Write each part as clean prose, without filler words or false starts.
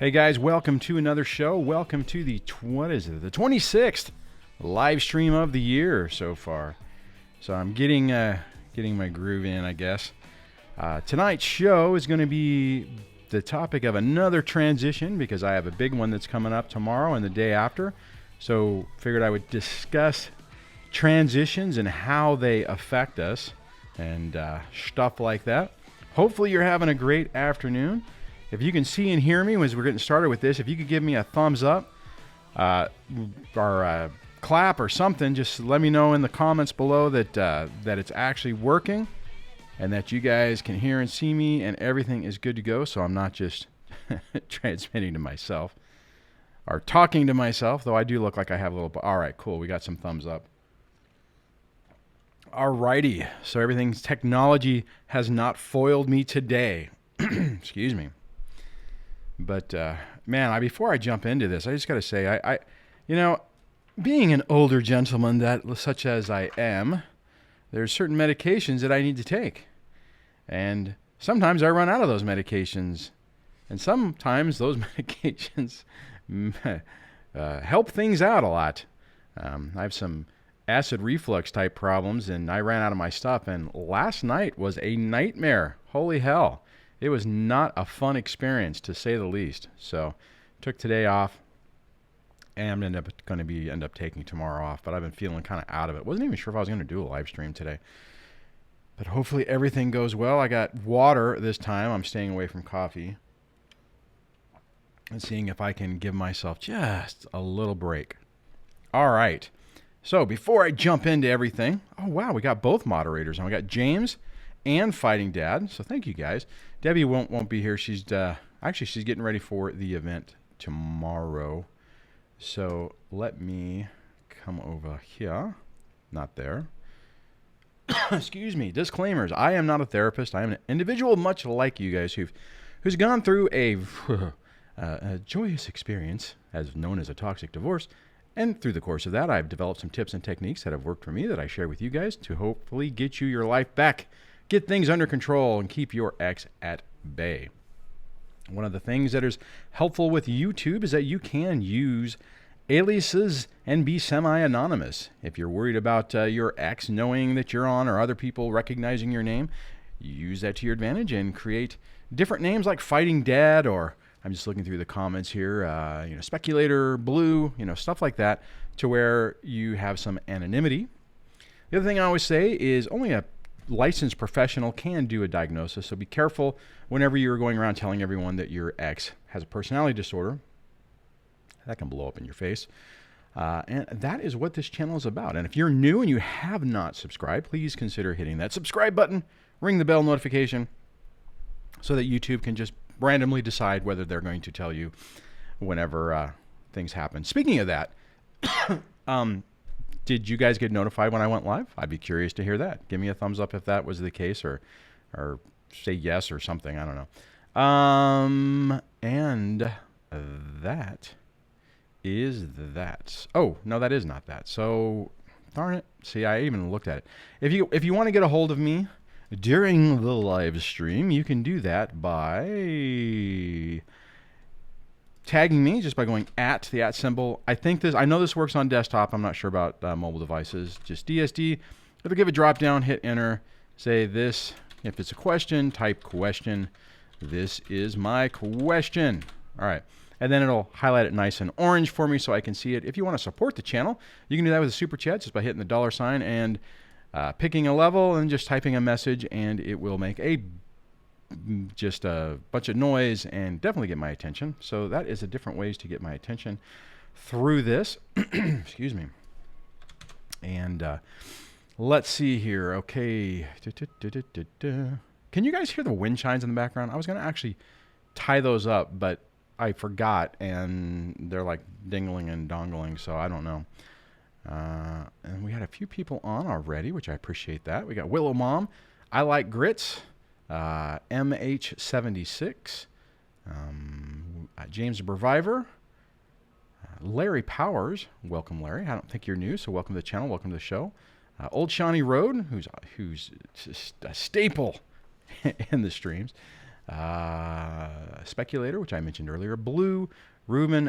Hey guys, welcome to another show. Welcome to the 26th live stream of the year so far. So I'm getting my groove in, I guess. Tonight's show is going to be the topic of another transition because I have a big one that's coming up tomorrow and the day after. So figured I would discuss transitions and how they affect us and stuff like that. Hopefully you're having a great afternoon. If you can see and hear me as we're getting started with this, if you could give me a thumbs up or a clap or something, just let me know in the comments below that it's actually working and that you guys can hear and see me and everything is good to go, so I'm not just transmitting to myself or talking to myself, though I do look like I have a little... All right, cool. We got some thumbs up. All righty. So everything's technology has not foiled me today. Excuse me. But, man, before I jump into this, I just got to say, I being an older gentleman such as I am, there's certain medications that I need to take. And sometimes I run out of those medications. And sometimes those medications help things out a lot. I have some acid reflux type problems, and I ran out of my stuff. And last night was a nightmare. Holy hell. It was not a fun experience, to say the least. So, took today off, and I'm going to end up taking tomorrow off. But I've been feeling kind of out of it. Wasn't even sure if I was going to do a live stream today. But hopefully everything goes well. I got water this time. I'm staying away from coffee. And seeing if I can give myself just a little break. All right. So, before I jump into everything... Oh, wow, we got both moderators. And we got James and Fighting Dad. So, thank you, guys. Debbie won't be here. She's she's getting ready for the event tomorrow. So let me come over here. Not there. Excuse me. Disclaimers. I am not a therapist. I am an individual much like you guys who's gone through a joyous experience, as known as a toxic divorce. And through the course of that, I've developed some tips and techniques that have worked for me that I share with you guys to hopefully get you your life back. Get things under control and keep your ex at bay. One of the things that is helpful with YouTube is that you can use aliases and be semi-anonymous. If you're worried about your ex knowing that you're on or other people recognizing your name, use that to your advantage and create different names like Fighting Dad, or I'm just looking through the comments here, Speculator, Blue, stuff like that, to where you have some anonymity. The other thing I always say is only a licensed professional can do a diagnosis, so be careful whenever you're going around telling everyone that your ex has a personality disorder. That can blow up in your face. And that is what this channel is about. And if you're new and you have not subscribed, please consider hitting that subscribe button, ring the bell notification, so that YouTube can just randomly decide whether they're going to tell you whenever things happen. Speaking of that, did you guys get notified when I went live? I'd be curious to hear that. Give me a thumbs up if that was the case, or say yes or something. I don't know. And that is that. Oh, no, that is not that. So, darn it. See, I even looked at it. If you want to get a hold of me during the live stream, you can do that by tagging me just by going at the @ symbol. I know this works on desktop. I'm not sure about mobile devices. Just DSD. It'll give a drop down, hit enter, say this. If it's a question, type question. This is my question. All right. And then it'll highlight it nice and orange for me so I can see it. If you want to support the channel, you can do that with a super chat just by hitting the $ and picking a level and just typing a message, and it will make just a bunch of noise and definitely get my attention. So that is a different ways to get my attention through this. Excuse me. And let's see here. Okay. Can you guys hear the wind chimes in the background? I was going to actually tie those up, but I forgot, and they're like dingling and dongling, so I don't know. And we had a few people on already, which I appreciate that. We got Willow Mom, I Like Grits, MH76, James Reviver, Larry Powers. Welcome, Larry. I don't think you're new, so welcome to the channel. Welcome to the show. Old Shawnee Road, who's just a staple in the streams. Speculator, which I mentioned earlier. Blue, Ruben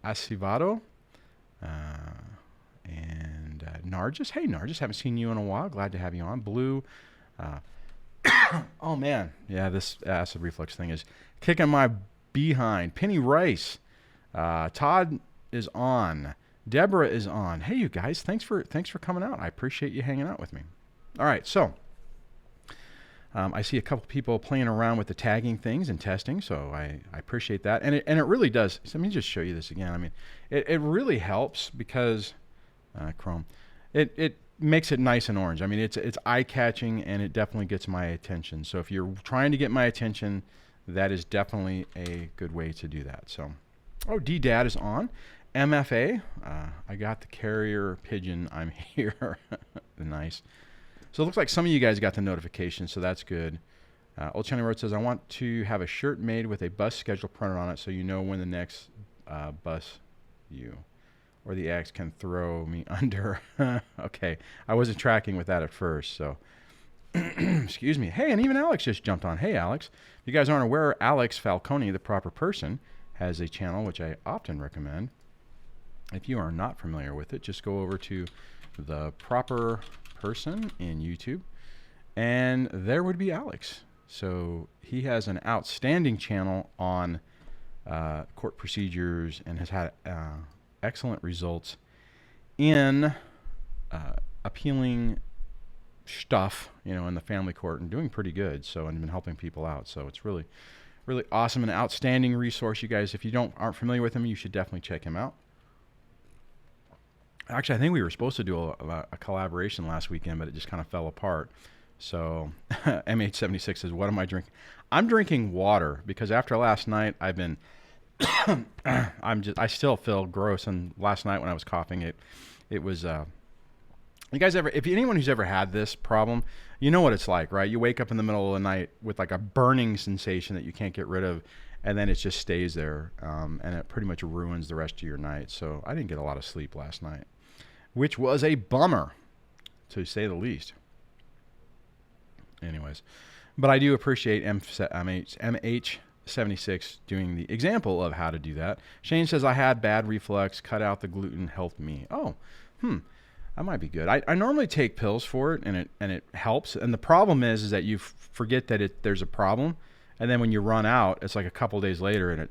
Acivado, and Nargis. Hey, Nargis, haven't seen you in a while. Glad to have you on. Blue. Oh, man. Yeah, this acid reflux thing is kicking my behind. Penny Rice. Todd is on. Deborah is on. Hey, you guys. Thanks for coming out. I appreciate you hanging out with me. All right, so I see a couple people playing around with the tagging things and testing, so I appreciate that. And it really does. So let me just show you this again. I mean, it really helps because Chrome, it makes it nice and orange. I mean, it's eye-catching, and it definitely gets my attention. So if you're trying to get my attention, that is definitely a good way to do that. So, oh, D-Dad is on. MFA, I got the carrier pigeon. I'm here. Nice. So it looks like some of you guys got the notification, so that's good. Old Channing Road says, I want to have a shirt made with a bus schedule printed on it so you know when the next bus you or the X can throw me under. Okay, I wasn't tracking with that at first, so excuse me. Hey, and even Alex just jumped on. Hey, Alex. If you guys aren't aware, Alex Falcone, the proper person, has a channel which I often recommend. If you are not familiar with it, just go over to the proper person in YouTube, and there would be Alex. So he has an outstanding channel on court procedures and has had excellent results in appealing stuff, in the family court, and doing pretty good. So, and been helping people out. So it's really, really awesome, and an outstanding resource. You guys, if you aren't familiar with him, you should definitely check him out. Actually, I think we were supposed to do a collaboration last weekend, but it just kind of fell apart. So MH76 says, what am I drinking? I'm drinking water because after last night, I've been, I still feel gross. And last night when I was coughing, it was, you guys ever, if anyone who's ever had this problem, you know what it's like, right? You wake up in the middle of the night with like a burning sensation that you can't get rid of. And then it just stays there. And it pretty much ruins the rest of your night. So I didn't get a lot of sleep last night, which was a bummer, to say the least. Anyways, but I do appreciate MH76 doing the example of how to do that. Shane says, I had bad reflux, cut out the gluten, helped me. Oh, that might be good. I normally take pills for it, and it helps. And the problem is that you forget that there's a problem, and then when you run out, it's like a couple days later, and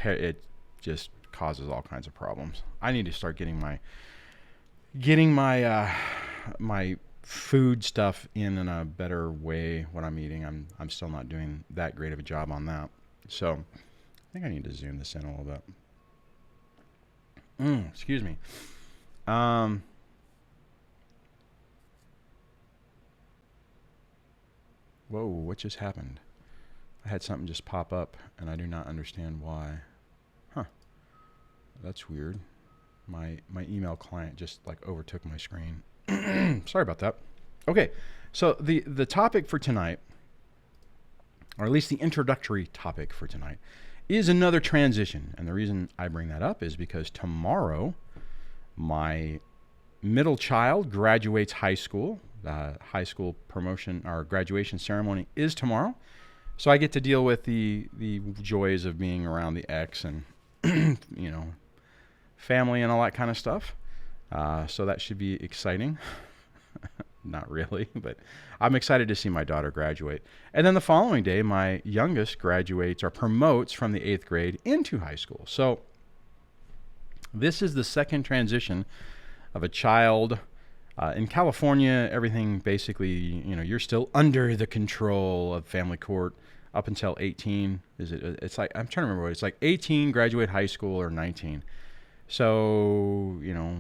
it just causes all kinds of problems. I need to start getting my my food stuff in a better way when I'm eating. I'm still not doing that great of a job on that. So I think I need to zoom this in a little bit. Excuse me. Whoa, what just happened? I had something just pop up and I do not understand why. That's weird. My email client just like overtook my screen. Sorry about that. Okay, so the topic for tonight, or at least the introductory topic for tonight, is another transition. And the reason I bring that up is because tomorrow my middle child graduates high school. High school promotion or graduation ceremony is tomorrow. So I get to deal with the joys of being around the ex and family and all that kind of stuff. So that should be exciting. Not really, but I'm excited to see my daughter graduate. And then the following day, my youngest graduates or promotes from the 8th grade into high school. So this is the second transition of a child. In California, everything basically, you're still under the control of family court up until 18. It's like, I'm trying to remember what it's like, 18, graduate high school, or 19. So,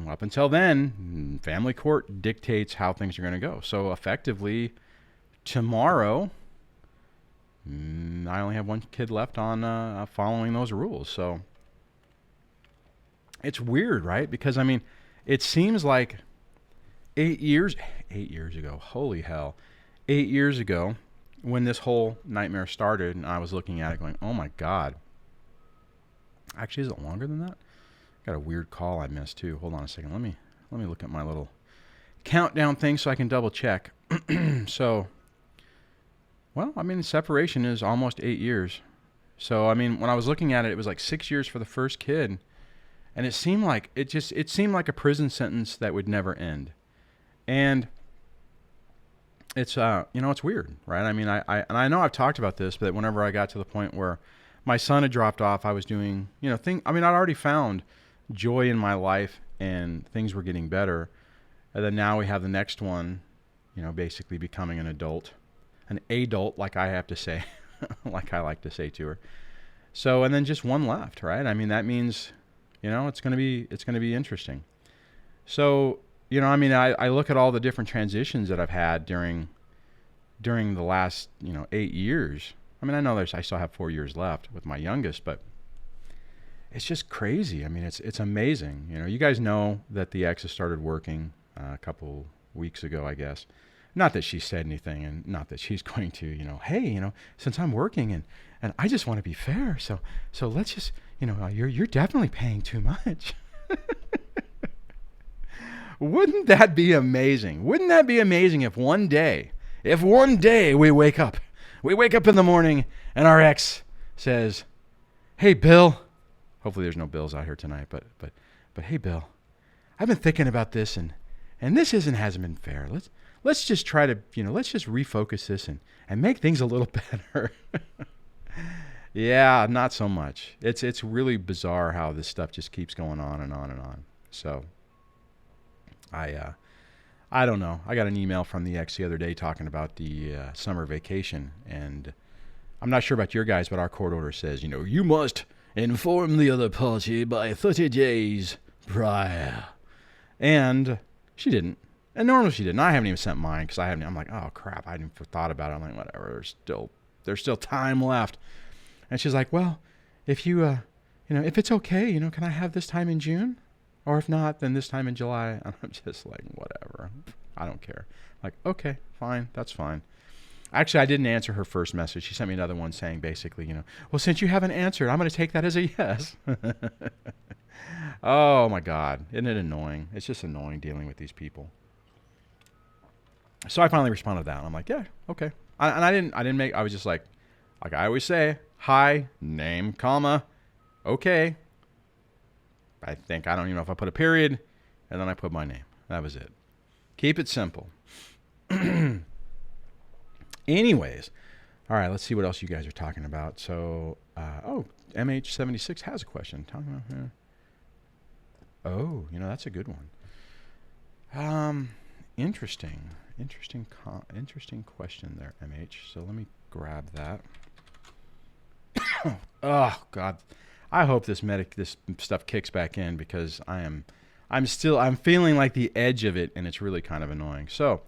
up until then, family court dictates how things are going to go. So effectively, tomorrow, I only have one kid left on following those rules. So it's weird, right? Because, it seems like 8 years ago, holy hell, 8 years ago, when this whole nightmare started, and I was looking at it going, oh my God. Actually, is it longer than that? Got a weird call I missed too. Hold on a second. Let me look at my little countdown thing so I can double check. So Well, I mean, separation is almost 8 years. So, I mean, when I was looking at it, it was like 6 years for the first kid. And it seemed like a prison sentence that would never end. And it's, it's weird, right? I mean, and I know I've talked about this, but whenever I got to the point where my son had dropped off, I was doing, I'd already found joy in my life and things were getting better. And then now we have the next one, basically becoming an adult, like I have to say, like I like to say to her. So, and then just one left, right? I mean, that means, it's going to be interesting. So, I look at all the different transitions that I've had during the last, 8 years. I mean, I know I still have 4 years left with my youngest, but it's just crazy. I mean, it's amazing. You guys know that the ex has started working a couple weeks ago, I guess. Not that she said anything, and not that she's going to, hey, since I'm working and I just want to be fair, so let's just, you're definitely paying too much. Wouldn't that be amazing? Wouldn't that be amazing if one day we wake up in the morning and our ex says, "Hey, Bill," hopefully there's no Bills out here tonight, but hey, Bill, I've been thinking about this and this hasn't been fair. Let's just try to, let's just refocus this and make things a little better. Yeah, not so much. It's really bizarre how this stuff just keeps going on and on and on. So I don't know. I got an email from the ex the other day talking about the summer vacation, and I'm not sure about your guys, but our court order says, you must inform the other party by 30 days prior. And she didn't. And normally she didn't. I haven't even sent mine because I'm like, oh crap, I hadn't even thought about it. I'm like, whatever. There's still time left. And she's like, well, if you, if it's okay, can I have this time in June? Or if not, then this time in July. And I'm just like, whatever. I don't care. Like, okay, fine. That's fine. Actually, I didn't answer her first message. She sent me another one saying basically, well, since you haven't answered, I'm going to take that as a yes. Oh my God. Isn't it annoying? It's just annoying dealing with these people. So I finally responded to that. I'm like, yeah, okay. I was just like I always say, hi, name, comma, okay. I don't even know if I put a period, and then I put my name. That was it. Keep it simple. Anyways, all right, let's see what else you guys are talking about. So, MH76 has a question. Oh, that's a good one. Interesting question there, MH. So let me grab that. Oh God, I hope this stuff kicks back in because I'm feeling like the edge of it, and it's really kind of annoying. So,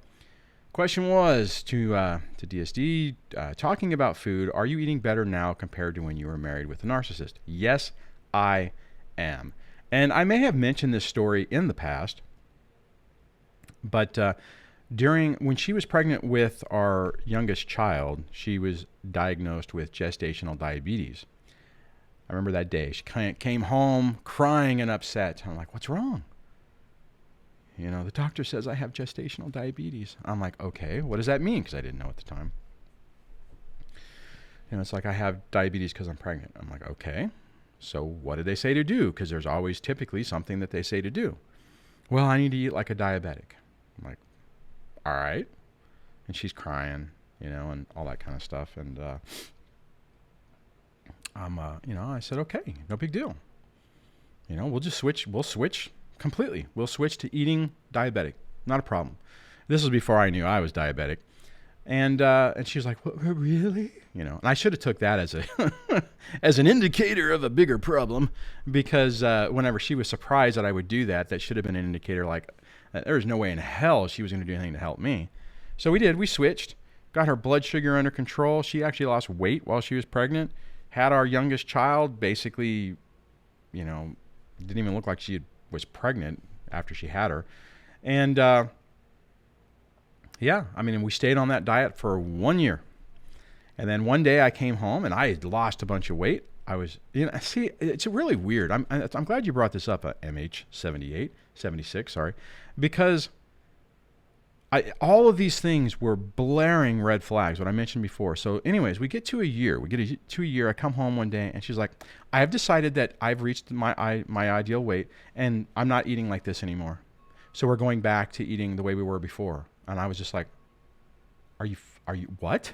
question was to DSD, talking about food. Are you eating better now compared to when you were married with a narcissist? Yes, I am, and I may have mentioned this story in the past, but when she was pregnant with our youngest child, she was diagnosed with gestational diabetes. I remember that day. She came home crying and upset. I'm like, what's wrong? The doctor says I have gestational diabetes. I'm like, okay, what does that mean? Because I didn't know at the time. It's like I have diabetes because I'm pregnant. I'm like, okay, so what did they say to do? Because there's always typically something that they say to do. Well, I need to eat like a diabetic. I'm like, all right. And she's crying, and all that kind of stuff. And I said, okay, no big deal. We'll switch completely. We'll switch to eating diabetic. Not a problem. This was before I knew I was diabetic. And she was like, what, really? And I should have took that as as an indicator of a bigger problem, because whenever she was surprised that I would do that, that should have been an indicator like, there's no way in hell she was going to do anything to help me. So we did. We switched, got her blood sugar under control. She actually lost weight while she was pregnant, had our youngest child basically, didn't even look like she was pregnant after she had her. And we stayed on that diet for 1 year. And then one day I came home and I had lost a bunch of weight. I was, see, it's really weird. I'm glad you brought this up, MH76, sorry, because all of these things were blaring red flags, what I mentioned before. So anyways, we get to a year. I come home one day and she's like, I have decided that I've reached my ideal weight and I'm not eating like this anymore. So we're going back to eating the way we were before. And I was just like, are you what?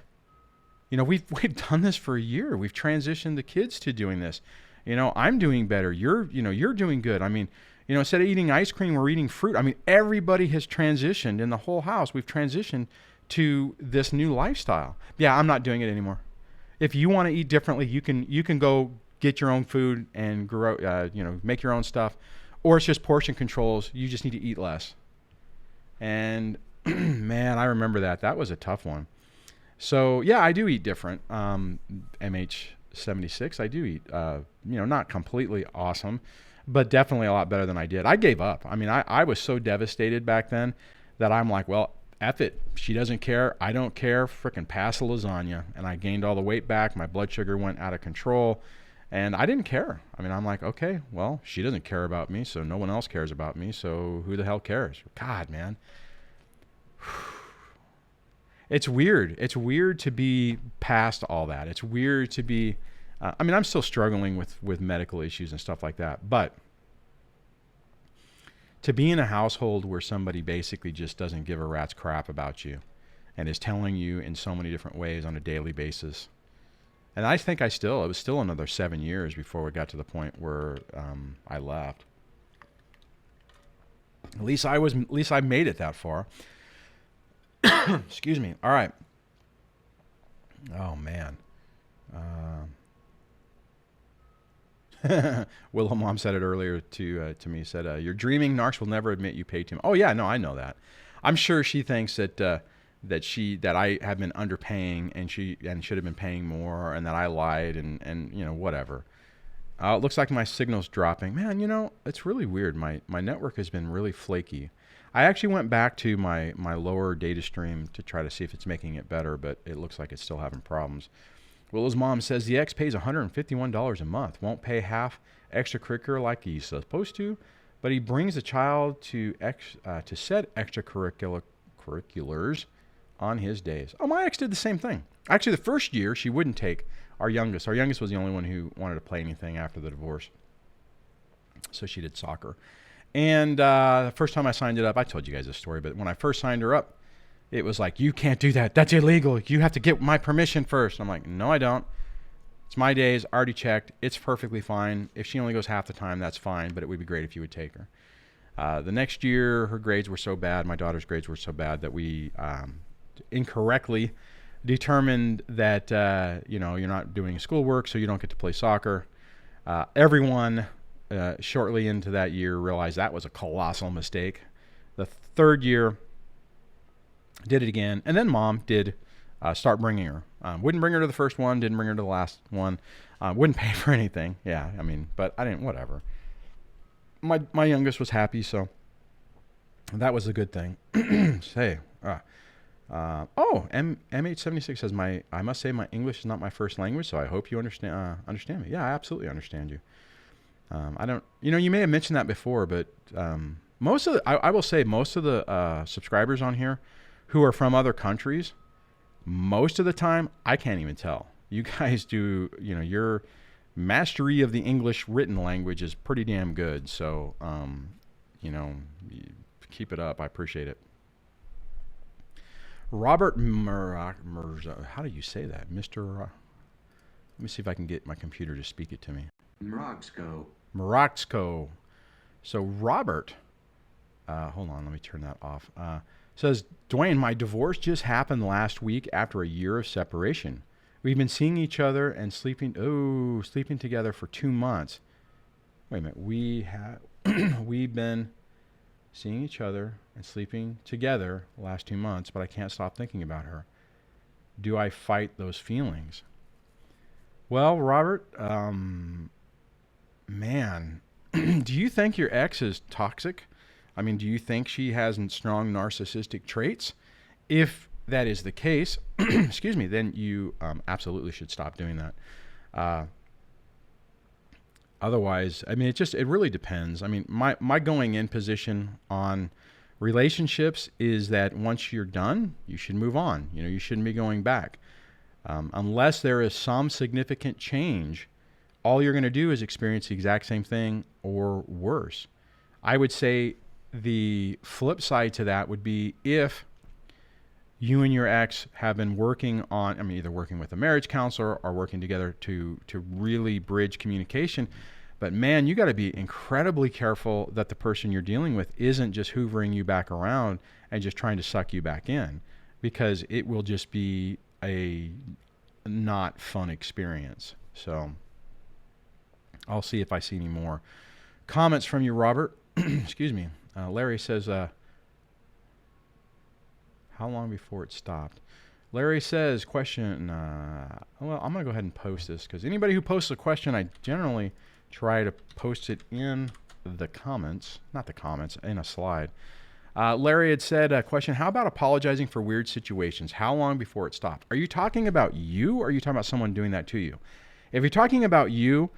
We've done this for a year. We've transitioned the kids to doing this. I'm doing better. You're doing good. I mean, instead of eating ice cream, we're eating fruit. I mean, everybody has transitioned in the whole house. We've transitioned to this new lifestyle. Yeah, I'm not doing it anymore. If you want to eat differently, you can go get your own food and grow, make your own stuff, or it's just portion controls. You just need to eat less. And man, I remember that. That was a tough one. So yeah, I do eat different. MH76, I do eat, not completely awesome, but definitely a lot better than I did. I gave up. I mean, I was so devastated back then that I'm like, well, F it. She doesn't care. I don't care. Frickin' pass the lasagna. And I gained all the weight back. My blood sugar went out of control. And I didn't care. I mean, I'm like, okay, well, she doesn't care about me, so no one else cares about me. So who the hell cares? God, man. It's weird. It's weird to be past all that. It's weird to be, I'm still struggling with medical issues and stuff like that. But to be in a household where somebody basically just doesn't give a rat's crap about you and is telling you in so many different ways on a daily basis. And I think it was still another 7 years before we got to the point where I left. At least I made it that far. Excuse me. All right. Oh man. Willow Mom said it earlier to me. Said, "You're dreaming. Narcs will never admit you paid too much." Oh yeah, no, I know that. I'm sure she thinks that I have been underpaying and should have been paying more, and that I lied and whatever. It looks like my signal's dropping. Man, it's really weird. My network has been really flaky. I actually went back to my lower data stream to try to see if it's making it better, but it looks like it's still having problems. Willow's mom says the ex pays $151 a month, won't pay half extracurricular like he's supposed to, but he brings the child to said extracurriculars on his days. Oh, my ex did the same thing. Actually, the first year she wouldn't take our youngest. Our youngest was the only one who wanted to play anything after the divorce. So she did soccer. And the first time I signed it up, I told you guys this story, but when I first signed her up, it was like, you can't do that. That's illegal. You have to get my permission first. I'm like, no, I don't. It's my days, already checked. It's perfectly fine. If she only goes half the time, that's fine, but it would be great if you would take her. The next year, her grades were so bad, my daughter's grades were so bad that we incorrectly determined that, you're not doing schoolwork, so you don't get to play soccer. Everyone shortly into that year realized that was a colossal mistake. The third year, did it again, and then mom did start bringing her. Wouldn't bring her to the first one, didn't bring her to the last one, wouldn't pay for anything. Yeah, but I didn't, whatever. My youngest was happy, so that was a good thing. Say, MH76 says, I must say my English is not my first language, so I hope you understand me. Yeah, I absolutely understand you. I don't, you may have mentioned that before, but I will say most of the subscribers on here who are from other countries, most of the time, I can't even tell. You guys do, your mastery of the English written language is pretty damn good. So, keep it up. I appreciate it. Robert Mirza, how do you say that? Let me see if I can get my computer to speak it to me. Moroxco. So Robert, hold on, let me turn that off. Says, Duane, my divorce just happened last week after a year of separation. We've been seeing each other and sleeping together for 2 months. Wait a minute, we've been seeing each other and sleeping together the last 2 months, but I can't stop thinking about her. Do I fight those feelings? Well, Robert, man, do you think your ex is toxic? Do you think she has strong narcissistic traits? If that is the case, excuse me, then you absolutely should stop doing that. Otherwise, it really depends. My going in position on Relationships is that once you're done, you should move on. You shouldn't be going back. Unless there is some significant change, all you're going to do is experience the exact same thing or worse. I would say the flip side to that would be if you and your ex have been working on, either working with a marriage counselor or working together to really bridge communication. But man, you got to be incredibly careful that the person you're dealing with isn't just hoovering you back around and just trying to suck you back in, because it will just be a not fun experience. So I'll see if I see any more comments from you, Robert. Excuse me. Larry says, how long before it stopped? Larry says, question, well, I'm going to go ahead and post this, because anybody who posts a question, I generally try to post it in the comments, not the comments, in a slide. Larry had said, question, how about apologizing for weird situations? How long before it stopped? Are you talking about you, or are you talking about someone doing that to you? If you're talking about you,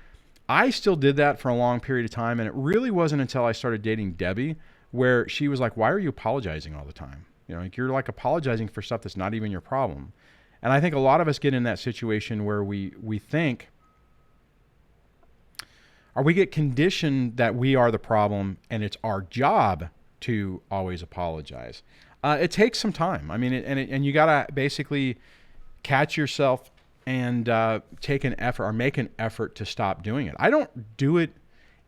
I still did that for a long period of time, and it really wasn't until I started dating Debbie where she was like, why are you apologizing all the time? Like you're like apologizing for stuff that's not even your problem. And I think a lot of us get in that situation where we think, or we get conditioned that we are the problem and it's our job to always apologize. It takes some time. And you got to basically catch yourself and take an effort or make an effort to stop doing it. I don't do it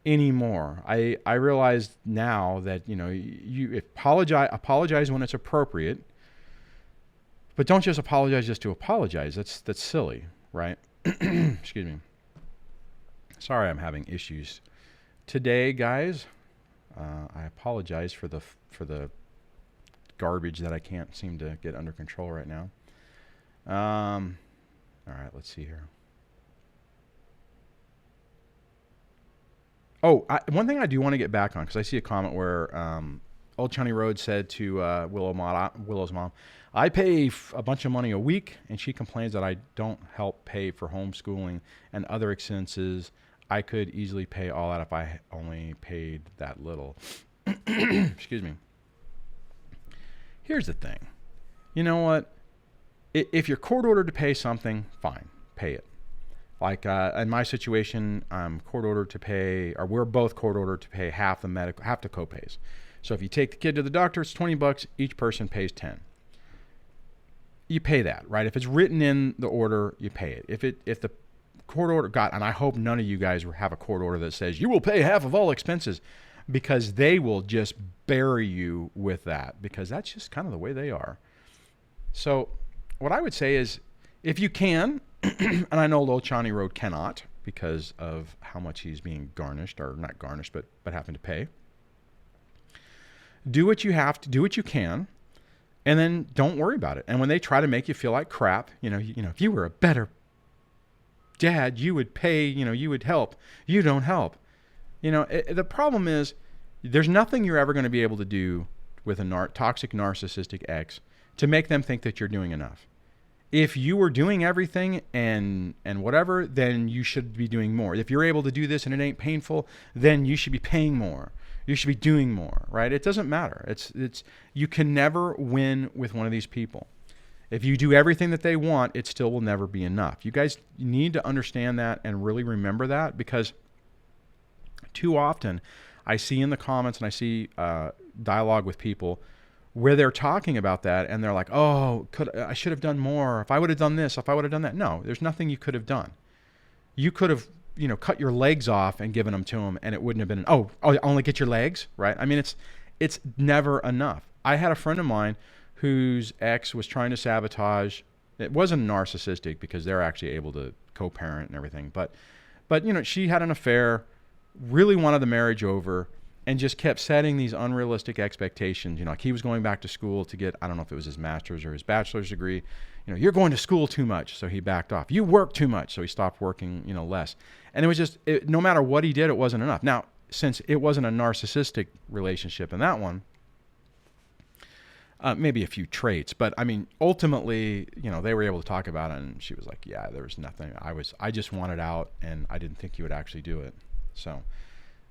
anymore. I realize now that, you apologize when it's appropriate, but don't just apologize just to apologize. That's silly, right? Excuse me. Sorry, I'm having issues today, guys. I apologize for the garbage that I can't seem to get under control right now. All right, let's see here. Oh, one thing I do want to get back on, because I see a comment where Old County Road said to Willow's mom, I pay a bunch of money a week, and she complains that I don't help pay for homeschooling and other expenses. I could easily pay all that if I only paid that little. Excuse me. Here's the thing. You know what? If you're court ordered to pay something, fine, pay it. Like in my situation, I'm court ordered to pay, or we're both court ordered to pay half the copays. So if you take the kid to the doctor, it's $20. Each person pays $10. You pay that, right? If it's written in the order, you pay it. If the court order and I hope none of you guys have a court order that says you will pay half of all expenses, because they will just bury you with that, because that's just kind of the way they are. So what I would say is, if you can, and I know Old County Road cannot because of how much he's being garnished, or not garnished, but having to pay. Do what you have to, do what you can, and then don't worry about it. And when they try to make you feel like crap, if you were a better dad, you would pay, you would help. You don't help. The problem is there's nothing you're ever going to be able to do with a toxic narcissistic ex to make them think that you're doing enough. If you were doing everything and whatever, then you should be doing more. If you're able to do this and it ain't painful, then you should be paying more. You should be doing more, right? It doesn't matter. It's you can never win with one of these people. If you do everything that they want, it still will never be enough. You guys need to understand that and really remember that, because too often I see in the comments and I see dialogue with people where they're talking about that and they're like, oh, I should have done more. If I would have done this, if I would have done that. No, there's nothing you could have done. You could have, cut your legs off and given them to them, and it wouldn't have been, only get your legs, right? It's never enough. I had a friend of mine whose ex was trying to sabotage. It wasn't narcissistic, because they're actually able to co-parent and everything. But she had an affair, really wanted the marriage over, and just kept setting these unrealistic expectations. Like he was going back to school to get, I don't know if it was his master's or his bachelor's degree. You're going to school too much, so he backed off. You work too much, so he stopped working, less. And it was just, no matter what he did, it wasn't enough. Now, since it wasn't a narcissistic relationship in that one, maybe a few traits, but ultimately, they were able to talk about it, and she was like, yeah, there was nothing. I just wanted out, and I didn't think you would actually do it. So,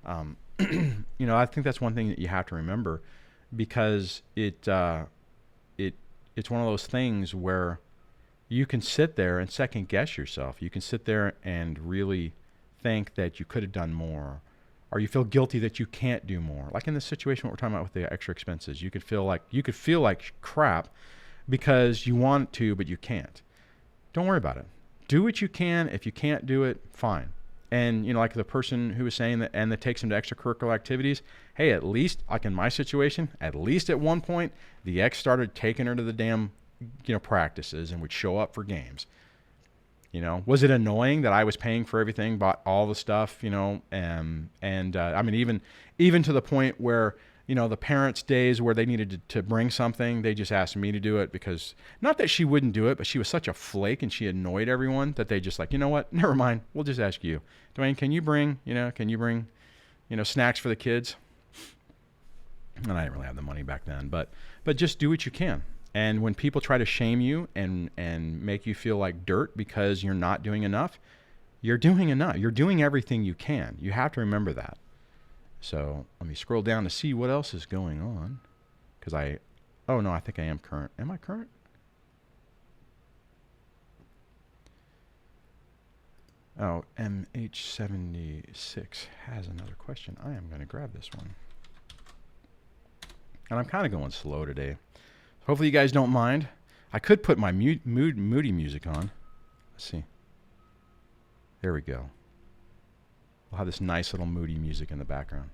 I think that's one thing that you have to remember. because it's one of those things where you can sit there and second guess yourself. You can sit there and really think that you could have done more, or you feel guilty that you can't do more. Like in this situation, what we're talking about with the extra expenses, you could feel like crap because you want to, but you can't. Don't worry about it. Do what you can. If you can't do it, fine. And, like the person who was saying that takes them to extracurricular activities, hey, at least, like in my situation, at least at one point, the ex started taking her to the damn, practices and would show up for games. Was it annoying that I was paying for everything, bought all the stuff, I mean, even to the point where, the parents' days where they needed to bring something, they just asked me to do it because, not that she wouldn't do it, but she was such a flake and she annoyed everyone that they just like, you know what, never mind, we'll just ask you. Duane, can you bring snacks for the kids? And I didn't really have the money back then, but just do what you can. And when people try to shame you and make you feel like dirt because you're not doing enough, you're doing enough. You're doing everything you can. You have to remember that. So let me scroll down to see what else is going on. Oh no, I think I am current. Am I current? Oh, MH76 has another question. I am going to grab this one. And I'm kind of going slow today. Hopefully you guys don't mind. I could put my moody music on. Let's see. There we go. We'll have this nice little moody music in the background.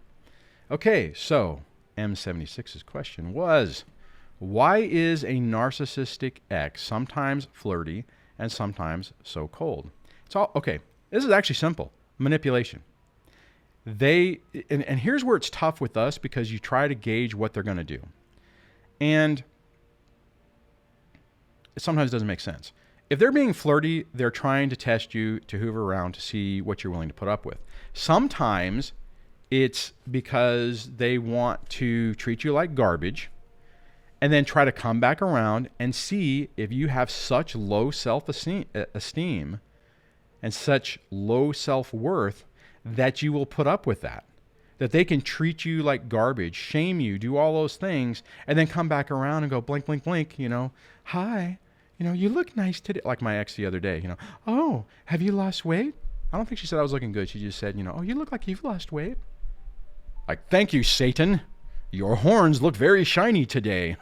Okay, so M76's question was, why is a narcissistic ex sometimes flirty and sometimes so cold? It's all okay. This is actually simple. Manipulation. And here's where it's tough with us because you try to gauge what they're going to do. And it sometimes doesn't make sense. If they're being flirty, they're trying to test you, to hoover around to see what you're willing to put up with. Sometimes it's because they want to treat you like garbage and then try to come back around and see if you have such low self-esteem and such low self-worth that you will put up with that. That they can treat you like garbage, shame you, do all those things, and then come back around and go blink, blink, blink, hi, you look nice today. Like my ex the other day, oh, have you lost weight? I don't think she said I was looking good. She just said, oh, you look like you've lost weight. Like, thank you, Satan. Your horns look very shiny today.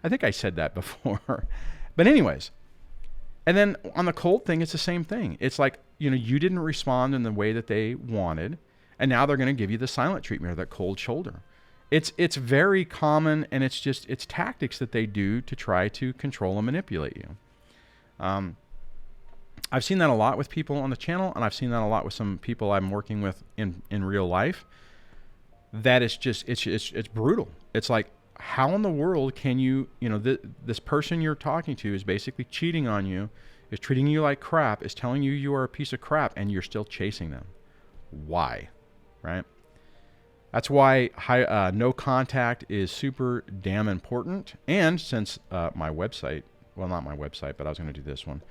I think I said that before. But anyways, and then on the cold thing, it's the same thing. It's like, you didn't respond in the way that they wanted, and now they're going to give you the silent treatment or that cold shoulder. It's very common, and it's tactics that they do to try to control and manipulate you. I've seen that a lot with people on the channel, and I've seen that a lot with some people I'm working with in real life. That it's brutal. It's like, how in the world can you, this person you're talking to is basically cheating on you, is treating you like crap, is telling you you are a piece of crap, and you're still chasing them. Why? Right? That's why no contact is super damn important. And since my website, well, not my website, but I was going to do this one.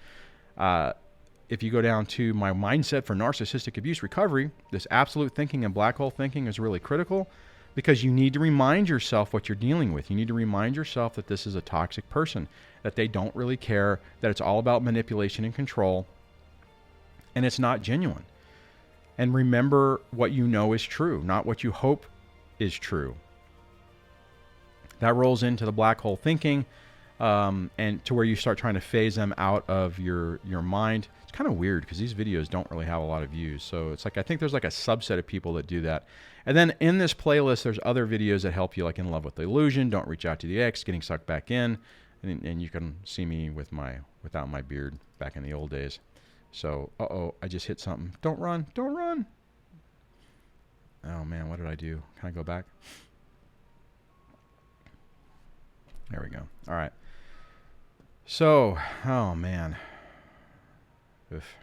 If you go down to my mindset for narcissistic abuse recovery, this absolute thinking and black hole thinking is really critical because you need to remind yourself what you're dealing with. You need to remind yourself that this is a toxic person, that they don't really care, that it's all about manipulation and control, and it's not genuine. And remember what you know is true, not what you hope is true. That rolls into the black hole thinking, and to where you start trying to phase them out of your mind. It's kind of weird because these videos don't really have a lot of views. So it's like, I think there's like a subset of people that do that. And then in this playlist, there's other videos that help you, like In Love with the Illusion, Don't Reach Out to the Ex, Getting Sucked Back In. And you can see me without my beard back in the old days. So, I just hit something. Don't run. Don't run. Oh, man, what did I do? Can I go back? There we go. All right. So, oh, man. Oof.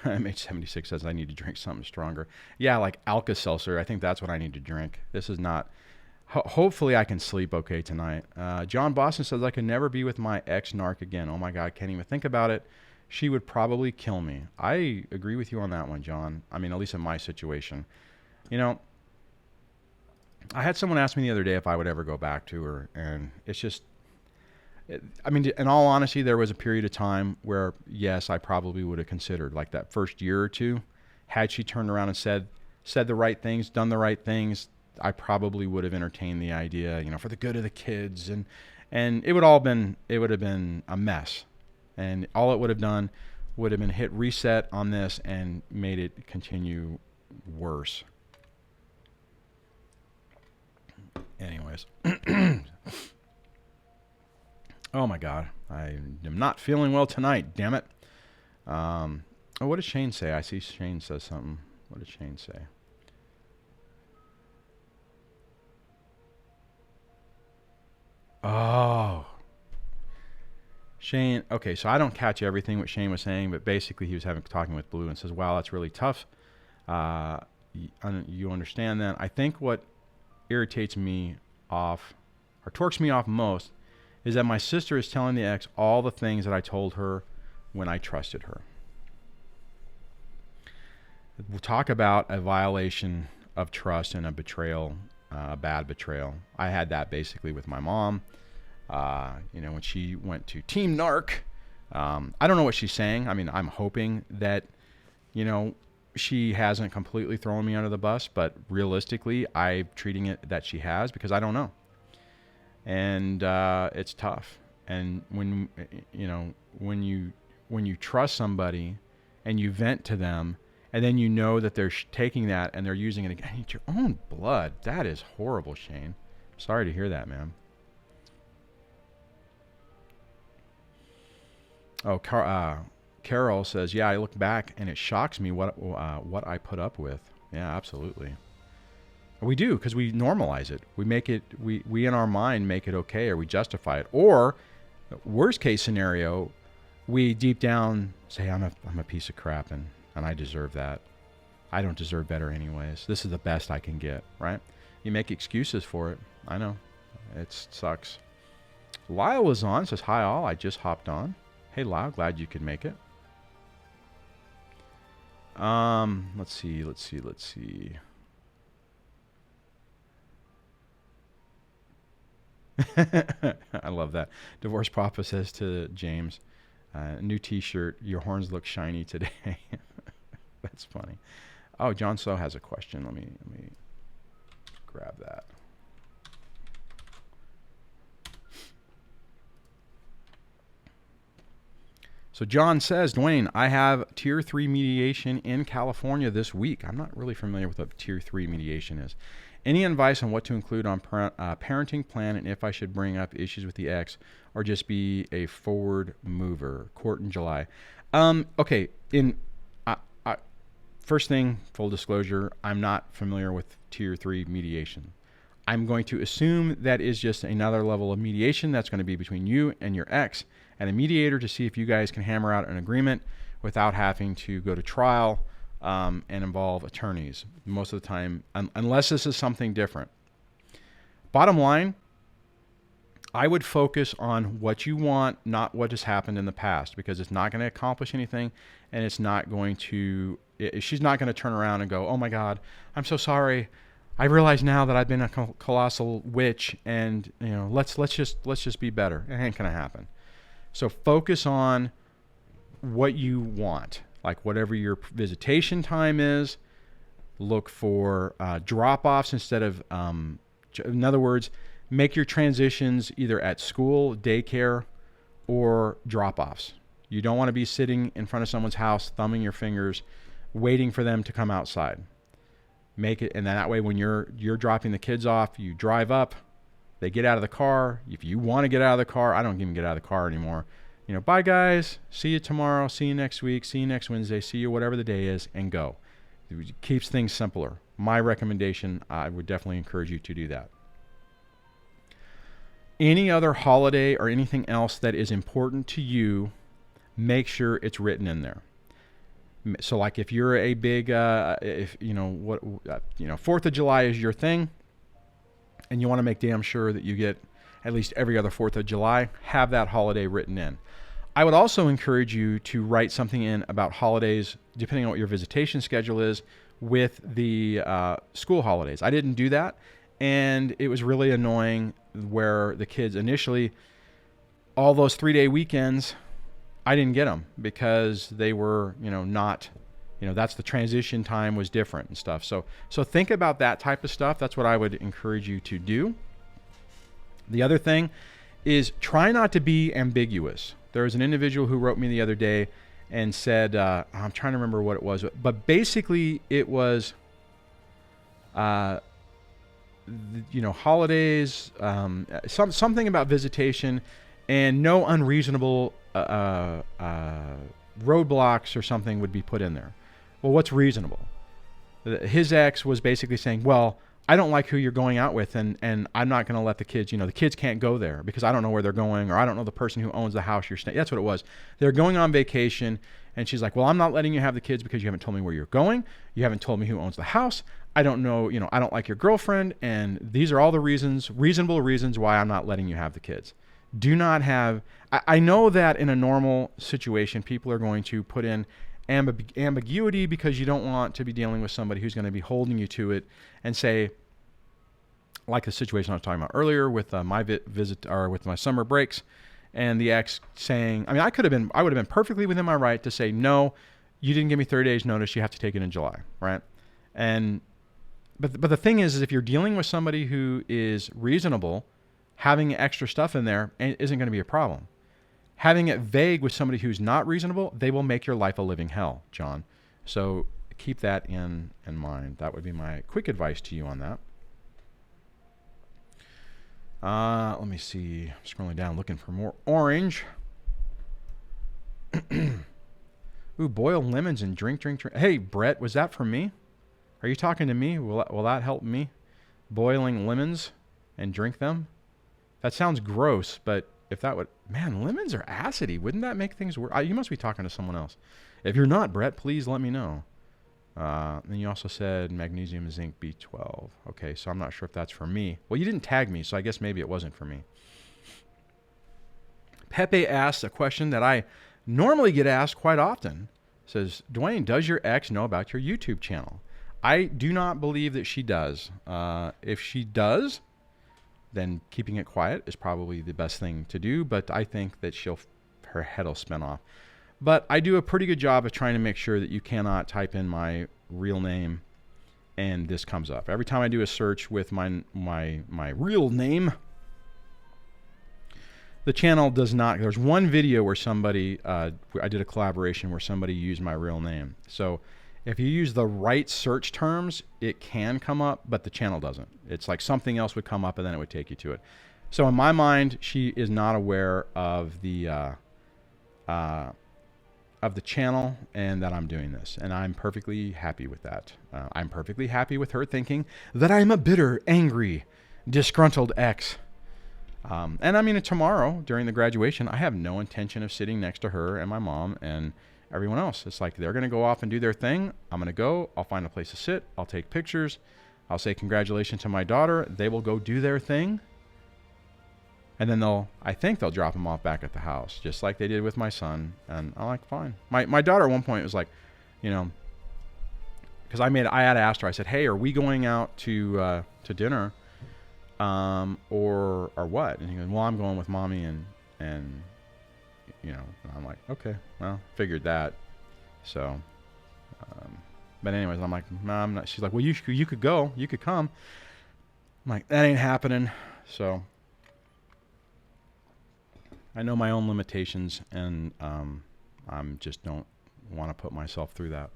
MH76 says I need to drink something stronger. Yeah, like Alka-Seltzer. I think that's what I need to drink. This is not... hopefully I can sleep okay tonight. John Boston says I could never be with my ex-narc again. Oh my God, can't even think about it. She would probably kill me. I agree with you on that one, John. I mean, at least in my situation. I had someone ask me the other day if I would ever go back to her, and it's just, I mean, in all honesty, there was a period of time where, yes, I probably would have considered, like that first year or two, had she turned around and said the right things, done the right things, I probably would have entertained the idea, for the good of the kids, and it would have been a mess, and all it would have done would have been hit reset on this and made it continue worse. Anyways. Oh my God. I am not feeling well tonight, damn it. What did Shane say? I see Shane says something. What did Shane say? Oh. Shane, okay, so I don't catch everything what Shane was saying, but basically he was talking with Blue and says, wow, that's really tough. You understand that? I think what irritates me off, or torques me off most, is that my sister is telling the ex all the things that I told her when I trusted her. We'll talk about a violation of trust and a betrayal, a bad betrayal. I had that basically with my mom. When she went to Team Narc, I don't know what she's saying. I mean, I'm hoping that, she hasn't completely thrown me under the bus, but realistically, I'm treating it that she has because I don't know. And it's tough. And when you trust somebody and you vent to them, and then you know that they're taking that and they're using it against your own blood, that is horrible, Shane. Sorry to hear that, man. Oh, Carol says, yeah, I look back and it shocks me what I put up with. Yeah, absolutely. We do, because we normalize it. We make it, we in our mind make it okay, or we justify it. Or, worst case scenario, we deep down say, I'm a piece of crap and I deserve that. I don't deserve better anyways. This is the best I can get, right? You make excuses for it. I know. It sucks. Lyle is on, says, hi all, I just hopped on. Hey Lyle, glad you could make it. Let's see. I love that. Divorce Papa says to James, new t-shirt, your horns look shiny today. That's funny. Oh, John So has a question. Let me grab that. So John says, Duane, I have Tier 3 mediation in California this week. I'm not really familiar with what Tier 3 mediation is. Any advice on what to include on parenting plan, and if I should bring up issues with the ex or just be a forward mover? Court in July. Okay. First thing, full disclosure, I'm not familiar with Tier 3 mediation. I'm going to assume that is just another level of mediation that's going to be between you and your ex and a mediator to see if you guys can hammer out an agreement without having to go to trial and involve attorneys most of the time, unless this is something different. Bottom line, I would focus on what you want, not what has happened in the past, because it's not going to accomplish anything, and it's not going to, she's not going to turn around and go, oh my God, I'm so sorry. I realize now that I've been a colossal witch, and let's just be better. It ain't going to happen. So focus on what you want, like whatever your visitation time is. Look for drop-offs instead of, in other words, make your transitions either at school, daycare, or drop-offs. You don't want to be sitting in front of someone's house, thumbing your fingers, waiting for them to come outside. Make it, and that way when you're dropping the kids off, you drive up, they get out of the car. If you want to get out of the car, I don't even get out of the car anymore. Bye guys, see you tomorrow, see you next week, see you next Wednesday, see you whatever the day is, and go. It keeps things simpler. My recommendation, I would definitely encourage you to do that. Any other holiday or anything else that is important to you, make sure it's written in there. So like if you're a big, 4th of July is your thing, and you want to make damn sure that you get at least every other 4th of July, have that holiday written in. I would also encourage you to write something in about holidays, depending on what your visitation schedule is, with the school holidays. I didn't do that, And it was really annoying where the kids initially, all those 3-day weekends, I didn't get them because they were, not, that's the transition time was different and stuff. So think about that type of stuff. That's what I would encourage you to do. The other thing is try not to be ambiguous. There was an individual who wrote me the other day and said, I'm trying to remember what it was, but basically it was, holidays, something about visitation, and no unreasonable roadblocks or something would be put in there. Well, what's reasonable? His ex was basically saying, well, I don't like who you're going out with, and I'm not going to let the kids, the kids can't go there because I don't know where they're going, or I don't know the person who owns the house you're staying. That's what it was. They're going on vacation, and she's like, well, I'm not letting you have the kids because you haven't told me where you're going. You haven't told me who owns the house. I don't know, I don't like your girlfriend, and these are all the reasonable reasons why I'm not letting you have the kids. Do not have, I know that in a normal situation, people are going to put in ambiguity because you don't want to be dealing with somebody who's going to be holding you to it and say, like the situation I was talking about earlier with my visit or with my summer breaks, and the ex saying, I would have been perfectly within my right to say, no, you didn't give me 30 days notice. You have to take it in July. Right. But the thing is if you're dealing with somebody who is reasonable, having extra stuff in there isn't going to be a problem. Having it vague with somebody who's not reasonable, they will make your life a living hell, John. So keep that in mind. That would be my quick advice to you on that. Let me see. Scrolling down, looking for more orange. Ooh, boil lemons and drink. Hey, Brett, was that for me? Are you talking to me? Will that help me? Boiling lemons and drink them? That sounds gross, but if that would... Man, lemons are acidy. Wouldn't that make things worse? You must be talking to someone else. If you're not, Brett, please let me know. Then you also said magnesium, zinc, B12. Okay, so I'm not sure if that's for me. Well, you didn't tag me, so I guess maybe it wasn't for me. Pepe asks a question that I normally get asked quite often. Says, Duane, does your ex know about your YouTube channel? I do not believe that she does. If she does, then keeping it quiet is probably the best thing to do, but I think that her head will spin off. But I do a pretty good job of trying to make sure that you cannot type in my real name and this comes up. Every time I do a search with my real name, the channel does not. There's one video where somebody, I did a collaboration where somebody used my real name. So if you use the right search terms, it can come up, but the channel doesn't. It's like something else would come up and then it would take you to it. So in my mind, she is not aware of the channel and that I'm doing this. And I'm perfectly happy with that. I'm perfectly happy with her thinking that I'm a bitter, angry, disgruntled ex. And I mean, tomorrow during the graduation, I have no intention of sitting next to her and my mom and everyone else. It's like they're going to go off and do their thing. I'm going to go. I'll find a place to sit. I'll take pictures. I'll say congratulations to my daughter. They will go do their thing. And then I think they'll drop them off back at the house, just like they did with my son. And I'm like, fine. My daughter at one point was like, because I had asked her, I said, hey, are we going out to dinner or what? And he goes, well, I'm going with mommy and I'm like, okay, well, figured that. So, but anyways, I'm like, no, I'm not. She's like, well, you could go, you could come. I'm like, that ain't happening. So I know my own limitations, and I'm just don't want to put myself through that.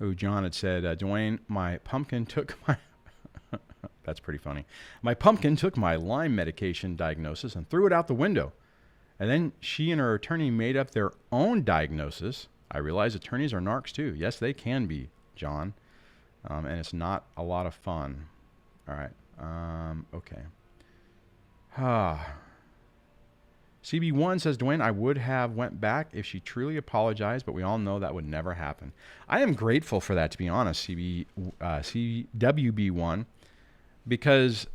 Oh, John had said, Duane, my pumpkin took my... That's pretty funny. My pumpkin took my Lyme medication diagnosis and threw it out the window. And then she and her attorney made up their own diagnosis. I realize attorneys are narcs too. Yes, they can be, John. And it's not a lot of fun. All right. Okay. CB1 says, Duane, I would have went back if she truly apologized, but we all know that would never happen. I am grateful for that, to be honest, CWB1, because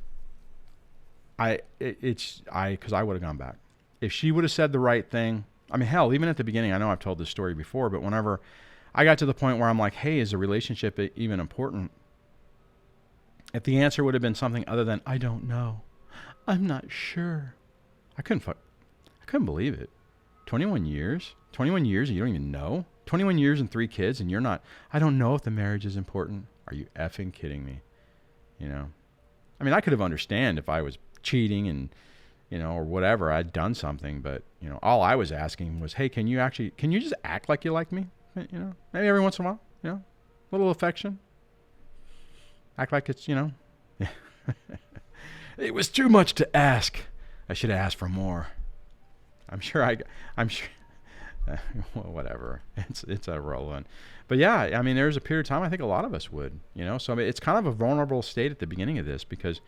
because I would have gone back. If she would have said the right thing, I mean, hell, even at the beginning, I know I've told this story before, but whenever I got to the point where I'm like, hey, is a relationship even important? If the answer would have been something other than, I don't know, I'm not sure, I couldn't believe it. 21 years and you don't even know? 21 years and 3 kids and you're not, I don't know if the marriage is important. Are you effing kidding me? You know, I mean, I could have understand if I was cheating and, you know, or whatever, I'd done something, but, you know, all I was asking was, hey, can you just act like you like me? You know, maybe every once in a while, you know, a little affection. Act like it's, you know, it was too much to ask. I should have asked for more. I'm sure, well, whatever. It's irrelevant. But yeah, I mean, there's a period of time I think a lot of us would, you know. So I mean, it's kind of a vulnerable state at the beginning of this because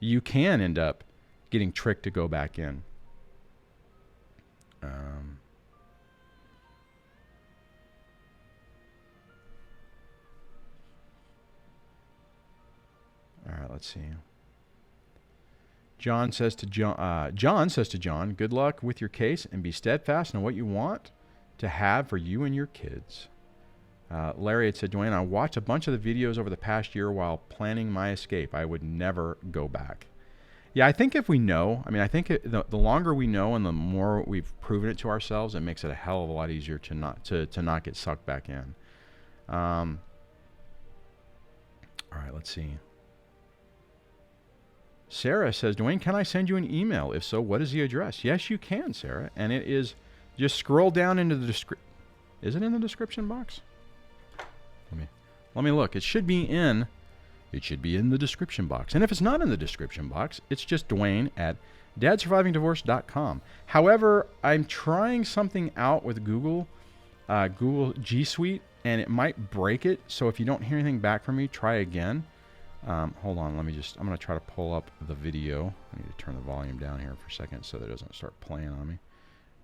you can end up getting tricked to go back in. All right, let's see. John says to John, good luck with your case and be steadfast in what you want to have for you and your kids. Larry had said, Duane, I watched a bunch of the videos over the past year while planning my escape. I would never go back. Yeah, I think if we know, I mean, I think the longer we know and the more we've proven it to ourselves, it makes it a hell of a lot easier to not get sucked back in. All right, let's see. Sarah says, Duane, can I send you an email? If so, what is the address? Yes, you can, Sarah. And it is, just scroll down into the description. Is it in the description box? Let me look. It should be in the description box. And if it's not in the description box, it's just Duane at dadsurvivingdivorce.com. However, I'm trying something out with Google G Suite, and it might break it. So if you don't hear anything back from me, try again. Hold on, I'm going to try to pull up the video. I need to turn the volume down here for a second so that it doesn't start playing on me.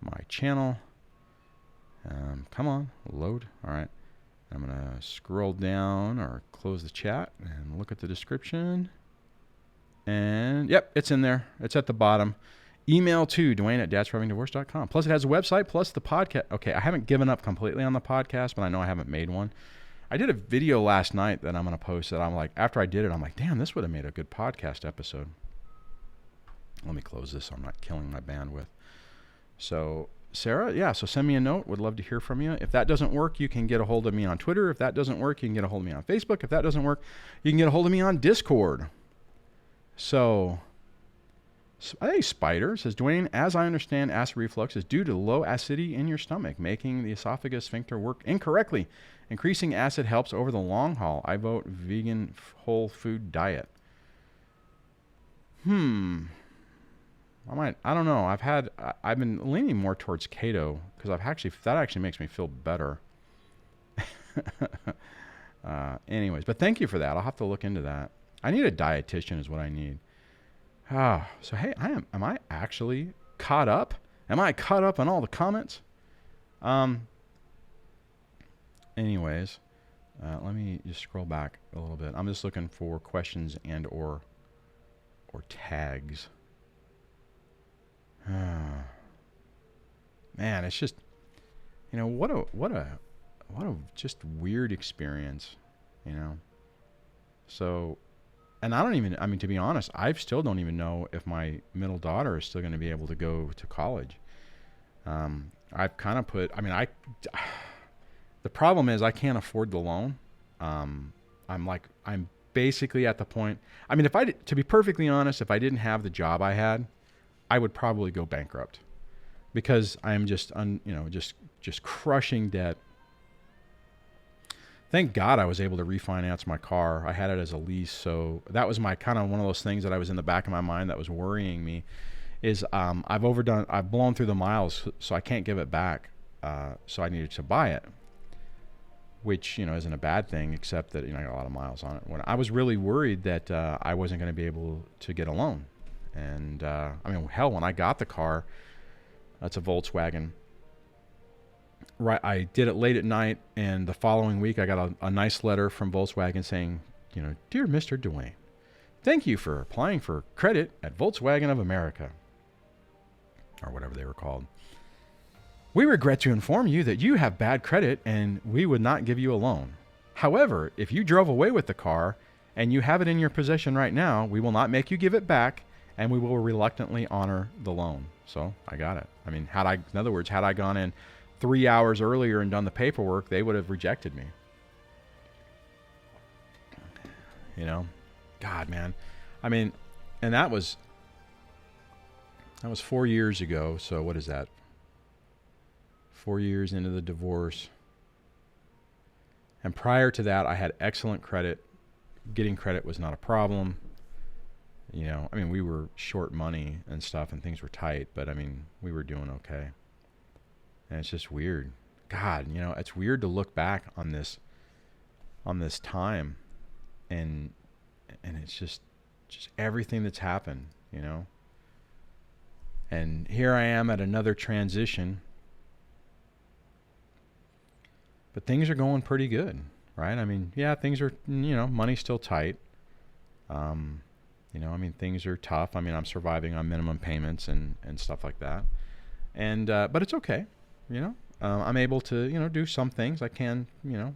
My channel. Come on, load. All right. I'm going to scroll down or close the chat and look at the description. And yep, it's in there. It's at the bottom. Email to Duane at dadsurvivingdivorce.com. Plus it has a website, plus the podcast. Okay, I haven't given up completely on the podcast, but I know I haven't made one. I did a video last night that I'm going to post that I'm like, after I did it, I'm like, damn, this would have made a good podcast episode. Let me close this so I'm not killing my bandwidth. So, Sarah, yeah, so send me a note. Would love to hear from you. If that doesn't work, you can get a hold of me on Twitter. If that doesn't work, you can get a hold of me on Facebook. If that doesn't work, you can get a hold of me on Discord. So, I think Spider says, Duane, as I understand, acid reflux is due to low acidity in your stomach, making the esophagus sphincter work incorrectly. Increasing acid helps over the long haul. I vote vegan whole food diet. I don't know. I've been leaning more towards keto because that actually makes me feel better. Anyways, but thank you for that. I'll have to look into that. I need a dietitian is what I need. So hey, am I actually caught up? Am I caught up on all the comments? Anyways, let me just scroll back a little bit. I'm just looking for questions and or tags. Man, it's just, you know, what a just weird experience, you know. So, and to be honest, I still don't even know if my middle daughter is still going to be able to go to college. I've kind of the problem is I can't afford the loan. I'm basically at the point, I mean, to be perfectly honest, if I didn't have the job I had, I would probably go bankrupt because I'm just crushing debt. Thank God I was able to refinance my car. I had it as a lease, so that was my kind of one of those things that I was in the back of my mind that was worrying me. Is I've blown through the miles, so I can't give it back. So I needed to buy it, which isn't a bad thing, except that I got a lot of miles on it. When I was really worried that I wasn't going to be able to get a loan, and hell, when I got the car, that's a Volkswagen. Right, I did it late at night, and the following week I got a nice letter from Volkswagen saying, dear Mr. Duane, Thank you for applying for credit at Volkswagen of America, or whatever they were called. We regret to inform you that you have bad credit and we would not give you a loan. However, if you drove away with the car and you have it in your possession right now, we will not make you give it back and we will reluctantly honor the loan. So I got it. I mean, in other words, had I gone in 3 hours earlier and done the paperwork, they would have rejected me. You know, God, man. I mean, and that was 4 years ago. So what is that? 4 years into the divorce. And prior to that, I had excellent credit. Getting credit was not a problem. You know, I mean, we were short money and stuff and things were tight, but I mean, we were doing okay. And it's just weird. God, you know, it's weird to look back on this time and it's just everything that's happened, you know. And here I am at another transition. But things are going pretty good, right? I mean, yeah, things are, you know, money's still tight. You know, I mean, things are tough. I mean, I'm surviving on minimum payments and stuff like that. And, but it's okay, you know. I'm able to, you know, do some things. I can, you know.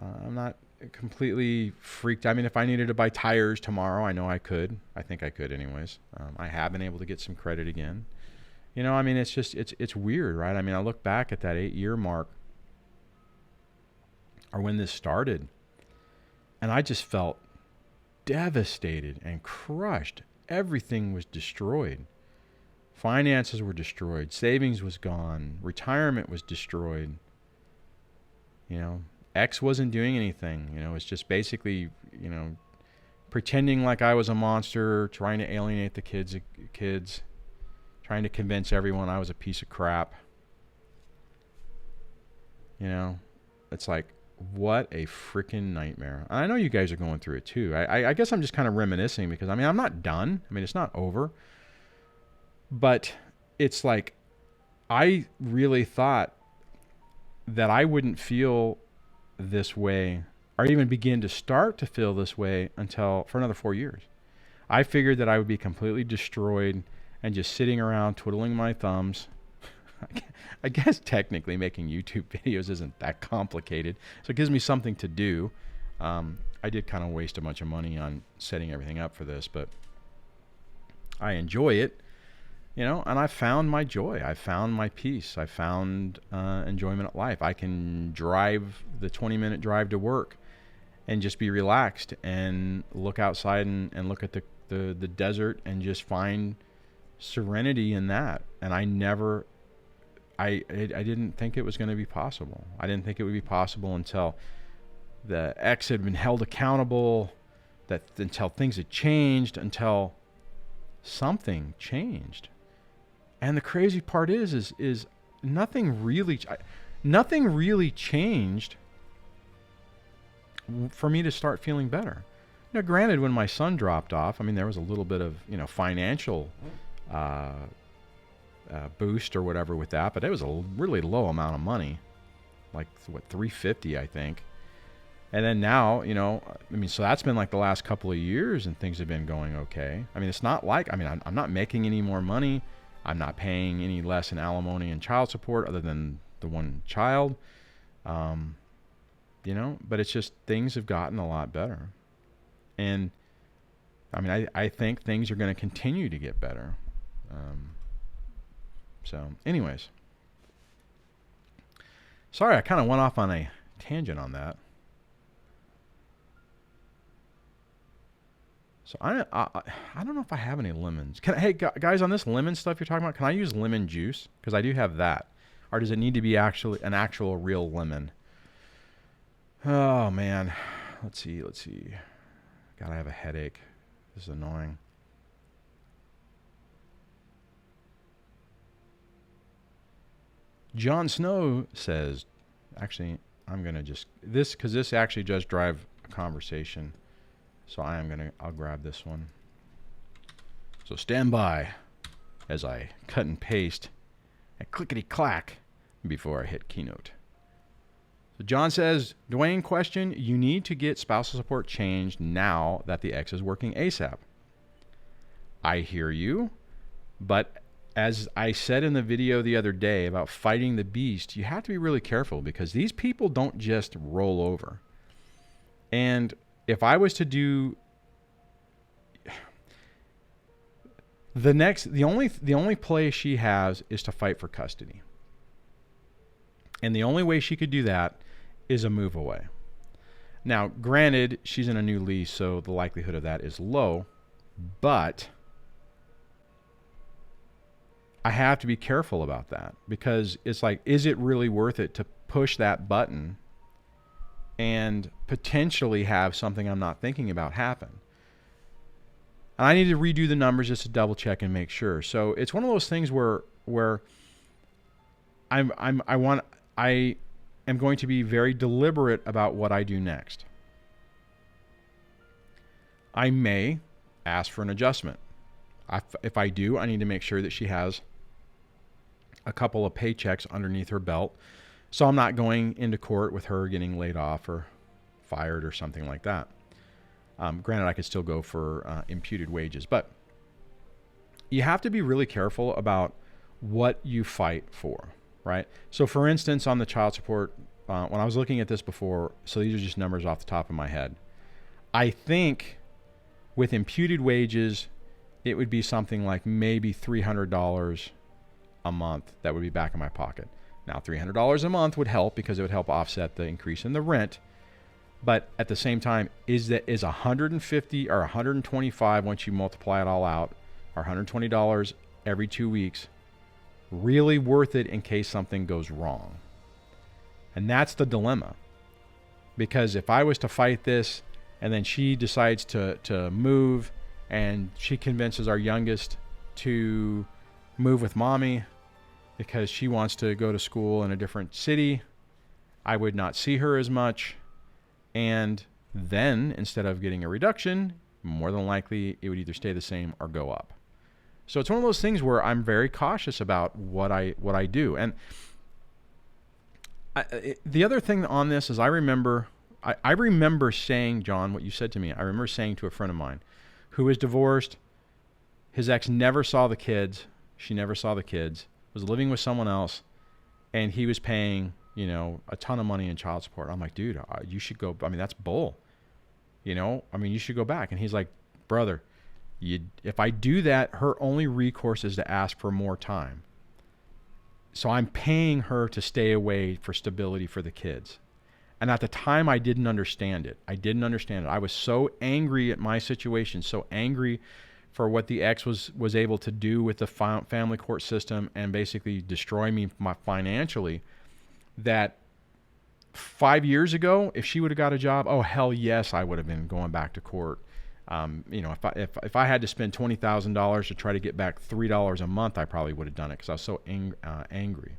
I'm not completely freaked. I mean, if I needed to buy tires tomorrow, I know I could. I think I could anyways. I have been able to get some credit again. You know, I mean, it's just, it's weird, right? I mean, I look back at that 8-year mark or when this started, and I just felt devastated and crushed. Everything was destroyed. Finances were destroyed. Savings was gone. Retirement was destroyed. You know, X wasn't doing anything. You know, it's just basically, you know, pretending like I was a monster, trying to alienate the kids, trying to convince everyone I was a piece of crap. You know, it's like, what a freaking nightmare. I know you guys are going through it too. I guess I'm just kind of reminiscing because, I mean, I'm not done. I mean, it's not over. But it's like, I really thought that I wouldn't feel this way or even begin to start to feel this way for another 4 years. I figured that I would be completely destroyed and just sitting around twiddling my thumbs. I guess technically making YouTube videos isn't that complicated, so it gives me something to do. I did kind of waste a bunch of money on setting everything up for this, but I enjoy it, you know, and I found my joy. I found my peace. I found enjoyment of life. I can drive the 20-minute drive to work and just be relaxed and look outside and look at the desert and just find serenity in that. And I didn't think it was going to be possible. I didn't think it would be possible until the ex had been held accountable, until things had changed, until something changed. And the crazy part is nothing really changed for me to start feeling better. Now, granted, when my son dropped off, I mean, there was a little bit of, you know, financial boost or whatever with that, but it was a really low amount of money, like what, $350, I think. And then now, you know, I mean, so that's been like the last couple of years and things have been going okay. I mean, it's not like, I mean, I'm not making any more money. I'm not paying any less in alimony and child support other than the one child. You know, but it's just things have gotten a lot better. And I mean, I think things are going to continue to get better. So anyways, sorry, I kind of went off on a tangent on that. So I don't know if I have any lemons. Hey guys, on this lemon stuff you're talking about, can I use lemon juice? Because I do have that. Or does it need to be actually an actual real lemon? Oh man, let's see. God, I have a headache. This is annoying. Jon Snow says, actually, I'm going to just, because this actually does drive a conversation. So I'll grab this one. So stand by as I cut and paste and clickety clack before I hit keynote. John says, Duane, question, you need to get spousal support changed now that the ex is working ASAP. I hear you, but as I said in the video the other day about fighting the beast, you have to be really careful because these people don't just roll over. And if I was to do the only play she has is to fight for custody. And the only way she could do that is a move away. Now, granted, she's in a new lease, so the likelihood of that is low, but I have to be careful about that because it's like, is it really worth it to push that button and potentially have something I'm not thinking about happen? And I need to redo the numbers just to double check and make sure. So it's one of those things where I am going to be very deliberate about what I do next. I may ask for an adjustment. If I do, I need to make sure that she has a couple of paychecks underneath her belt, so I'm not going into court with her getting laid off or fired or something like that. Granted, I could still go for imputed wages, but you have to be really careful about what you fight for, right? So for instance, on the child support, when I was looking at this before, so these are just numbers off the top of my head, I think with imputed wages, it would be something like maybe $300 a month that would be back in my pocket. Now, $300 a month would help because it would help offset the increase in the rent. But at the same time, is 150 or 125 once you multiply it all out, or $120 every 2 weeks, really worth it in case something goes wrong? And that's the dilemma. Because if I was to fight this and then she decides to move and she convinces our youngest to move with mommy because she wants to go to school in a different city, I would not see her as much. And then instead of getting a reduction, more than likely it would either stay the same or go up. So it's one of those things where I'm very cautious about what I do. And the other thing on this is I remember saying, John, what you said to me, I remember saying to a friend of mine who was divorced, his ex never saw the kids, she never saw the kids, was living with someone else, and he was paying, a ton of money in child support. I'm like, dude, you should go. I mean, that's bull. You should go back. And he's like, brother, if I do that, her only recourse is to ask for more time. So I'm paying her to stay away for stability for the kids. And at the time, I didn't understand it. I was so angry at my situation, so angry for what the ex was able to do with the family court system and basically destroy me financially, that 5 years ago, if she would have got a job, oh, hell yes, I would have been going back to court. If I had to spend $20,000 to try to get back $3 a month, I probably would have done it because I was so angry.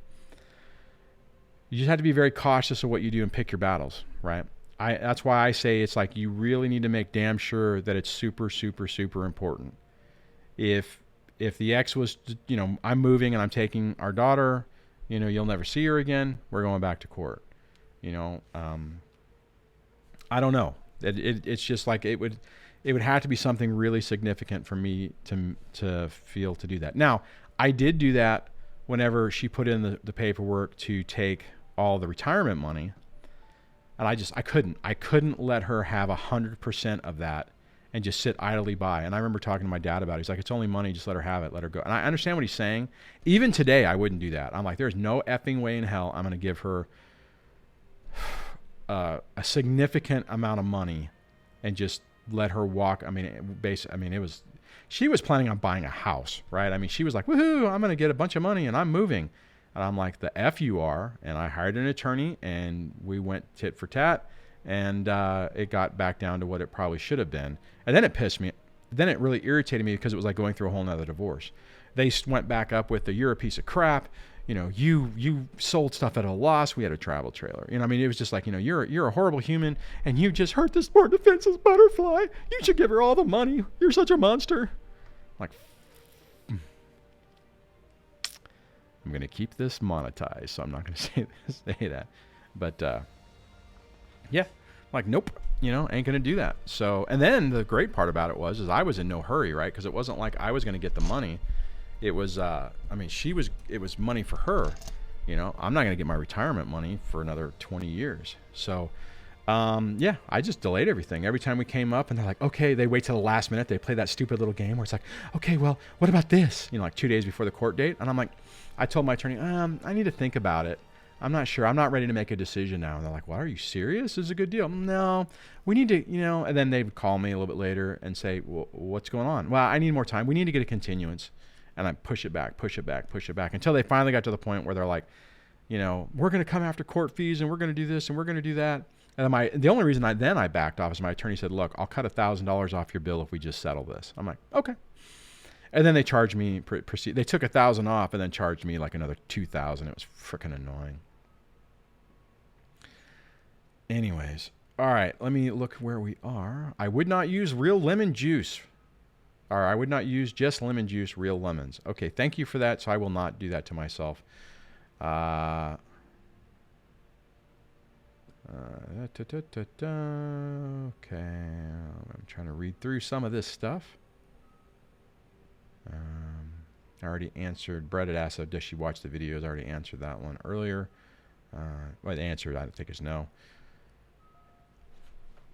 You just have to be very cautious of what you do and pick your battles, right? That's why I say it's like you really need to make damn sure that it's super, super, super important. If the ex was, I'm moving and I'm taking our daughter, you'll never see her again, we're going back to court. I don't know. It's just like it would have to be something really significant for me to feel to do that. Now, I did do that whenever she put in the paperwork to take all the retirement money, and I couldn't let her have 100% of that and just sit idly by. And I remember talking to my dad about it. He's like, it's only money, just let her have it, let her go. And I understand what he's saying. Even today, I wouldn't do that. I'm like, there's no effing way in hell I'm going to give her a significant amount of money and just let her walk. She was planning on buying a house, right? I mean, she was like, woohoo, I'm going to get a bunch of money and I'm moving. And I'm like, the F you are. And I hired an attorney and we went tit for tat, and it got back down to what it probably should have been. And then it pissed me. Then it really irritated me because it was like going through a whole nother divorce. They went back up with you're a piece of crap. You sold stuff at a loss. We had a travel trailer. It was just like, you're a horrible human and you just hurt this poor defenseless butterfly. You should give her all the money. You're such a monster. I'm like, I'm going to keep this monetized, so I'm not going to say that. But Yeah. I'm like, nope, ain't going to do that. So, and then the great part about it is I was in no hurry, right? Because it wasn't like I was going to get the money. It was, it was money for her. I'm not going to get my retirement money for another 20 years. So, yeah, I just delayed everything. Every time we came up and they're like, okay, they wait till the last minute. They play that stupid little game where it's like, okay, well, what about this? Like 2 days before the court date. And I'm like, I told my attorney, I need to think about it. I'm not sure. I'm not ready to make a decision now. And they're like, well, are you serious? This is a good deal. No, we need to, and then they would call me a little bit later and say, well, what's going on? Well, I need more time. We need to get a continuance. And I push it back until they finally got to the point where they're like, we're going to come after court fees and we're going to do this and we're going to do that. And the only reason I backed off is my attorney said, look, I'll cut $1,000 off your bill if we just settle this. I'm like, okay. And then they charged me, they took $1,000 off and then charged me like another $2,000. It was freaking annoying. Anyways, all right, let me look where we are. I would not use real lemon juice. Or I would not use just lemon juice, real lemons. Okay, thank you for that. So I will not do that to myself. Okay, I'm trying to read through some of this stuff. I already answered. Brett had asked, does she watch the videos? I already answered that one earlier. Well, the answer, I think, is no.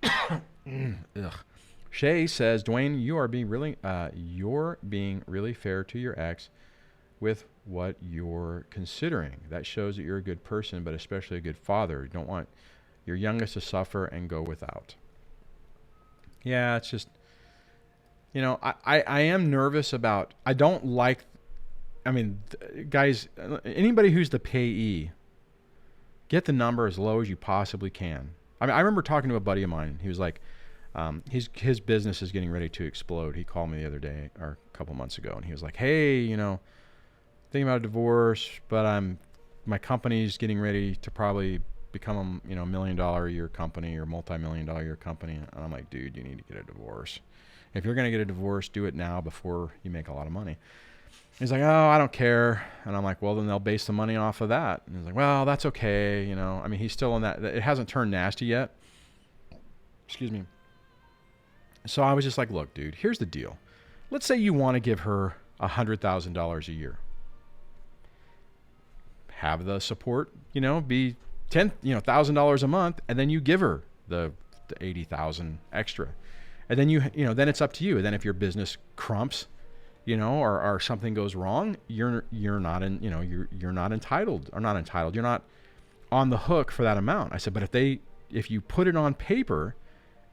Ugh. Shay says, Duane, you're being really fair to your ex with what you're considering. That shows that you're a good person, but especially a good father. You don't want your youngest to suffer and go without. Yeah, it's just, I am nervous about, guys, anybody who's the payee, get the number as low as you possibly can. I remember talking to a buddy of mine. He was like, his business is getting ready to explode. He called me the other day or a couple months ago, and he was like, hey, thinking about a divorce, but my company's getting ready to probably become a $1 million a year company or multi-million-dollar a year company. And I'm like, dude, you need to get a divorce. If you're going to get a divorce, do it now before you make a lot of money. He's like, oh, I don't care. And I'm like, well, then they'll base the money off of that. And he's like, well, that's okay. He's still in that. It hasn't turned nasty yet. Excuse me. So I was just like, look, dude, here's the deal. Let's say you want to give her $100,000 a year. Have the support, be $1,000 a month, and then you give her the $80,000 extra. And then then it's up to you. And then if your business crumps, or something goes wrong, you're not entitled. You're not on the hook for that amount. I said, but if you put it on paper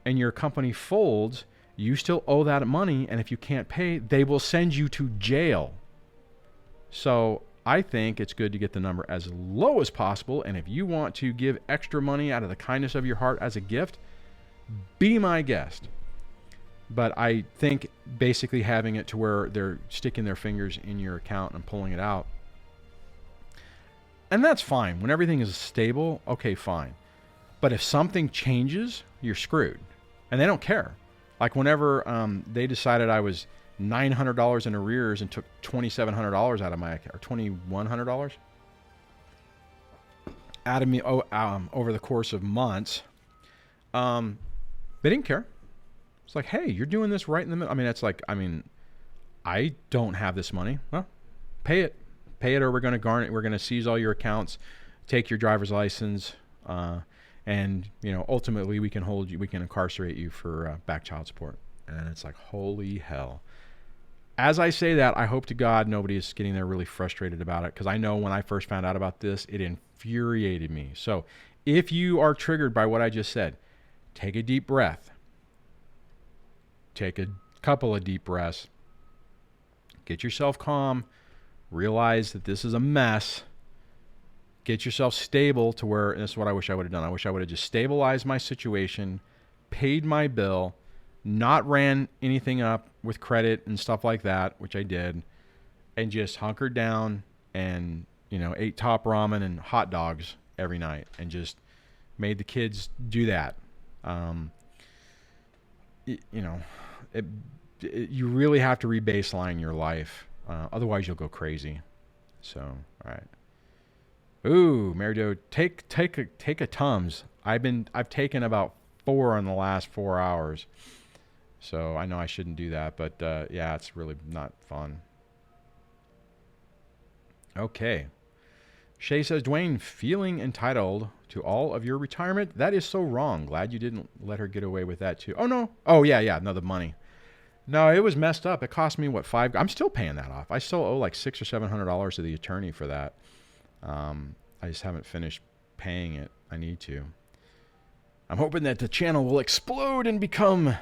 and your company folds, you still owe that money. And if you can't pay, they will send you to jail. So I think it's good to get the number as low as possible. And if you want to give extra money out of the kindness of your heart as a gift, be my guest. But I think basically having it to where they're sticking their fingers in your account and pulling it out, and that's fine. When everything is stable, okay, fine. But if something changes, you're screwed. And they don't care. Like whenever they decided I was $900 in arrears and took $2,700 out of my account, or $2,100 out of me over the course of months, they didn't care. It's like, hey, you're doing this right in the middle. I don't have this money. Well, pay it, or we're going to seize all your accounts, take your driver's license, and ultimately we can incarcerate you for back child support. And it's like, holy hell. As I say that, I hope to God nobody is getting there really frustrated about it, because I know when I first found out about this, it infuriated me. So if you are triggered by what I just said, take a deep breath. Take a couple of deep breaths. Get yourself calm. Realize that this is a mess. Get yourself stable to where, and this is what I wish I would have done. I wish I would have just stabilized my situation, paid my bill, not ran anything up with credit and stuff like that, which I did, and just hunkered down and, ate top ramen and hot dogs every night and just made the kids do that. You really have to re-baseline your life. Otherwise you'll go crazy. So, all right. Ooh, Mary Jo, take a Tums. I've taken about 4 in the last 4 hours. So I know I shouldn't do that, but yeah, it's really not fun. Okay. Shay says, Duane, feeling entitled to all of your retirement? That is so wrong. Glad you didn't let her get away with that too. Oh, no. Oh, yeah. No, the money. No, it was messed up. It cost me, what, I'm still paying that off. I still owe like $600 or $700 to the attorney for that. I just haven't finished paying it. I need to. I'm hoping that the channel will explode and become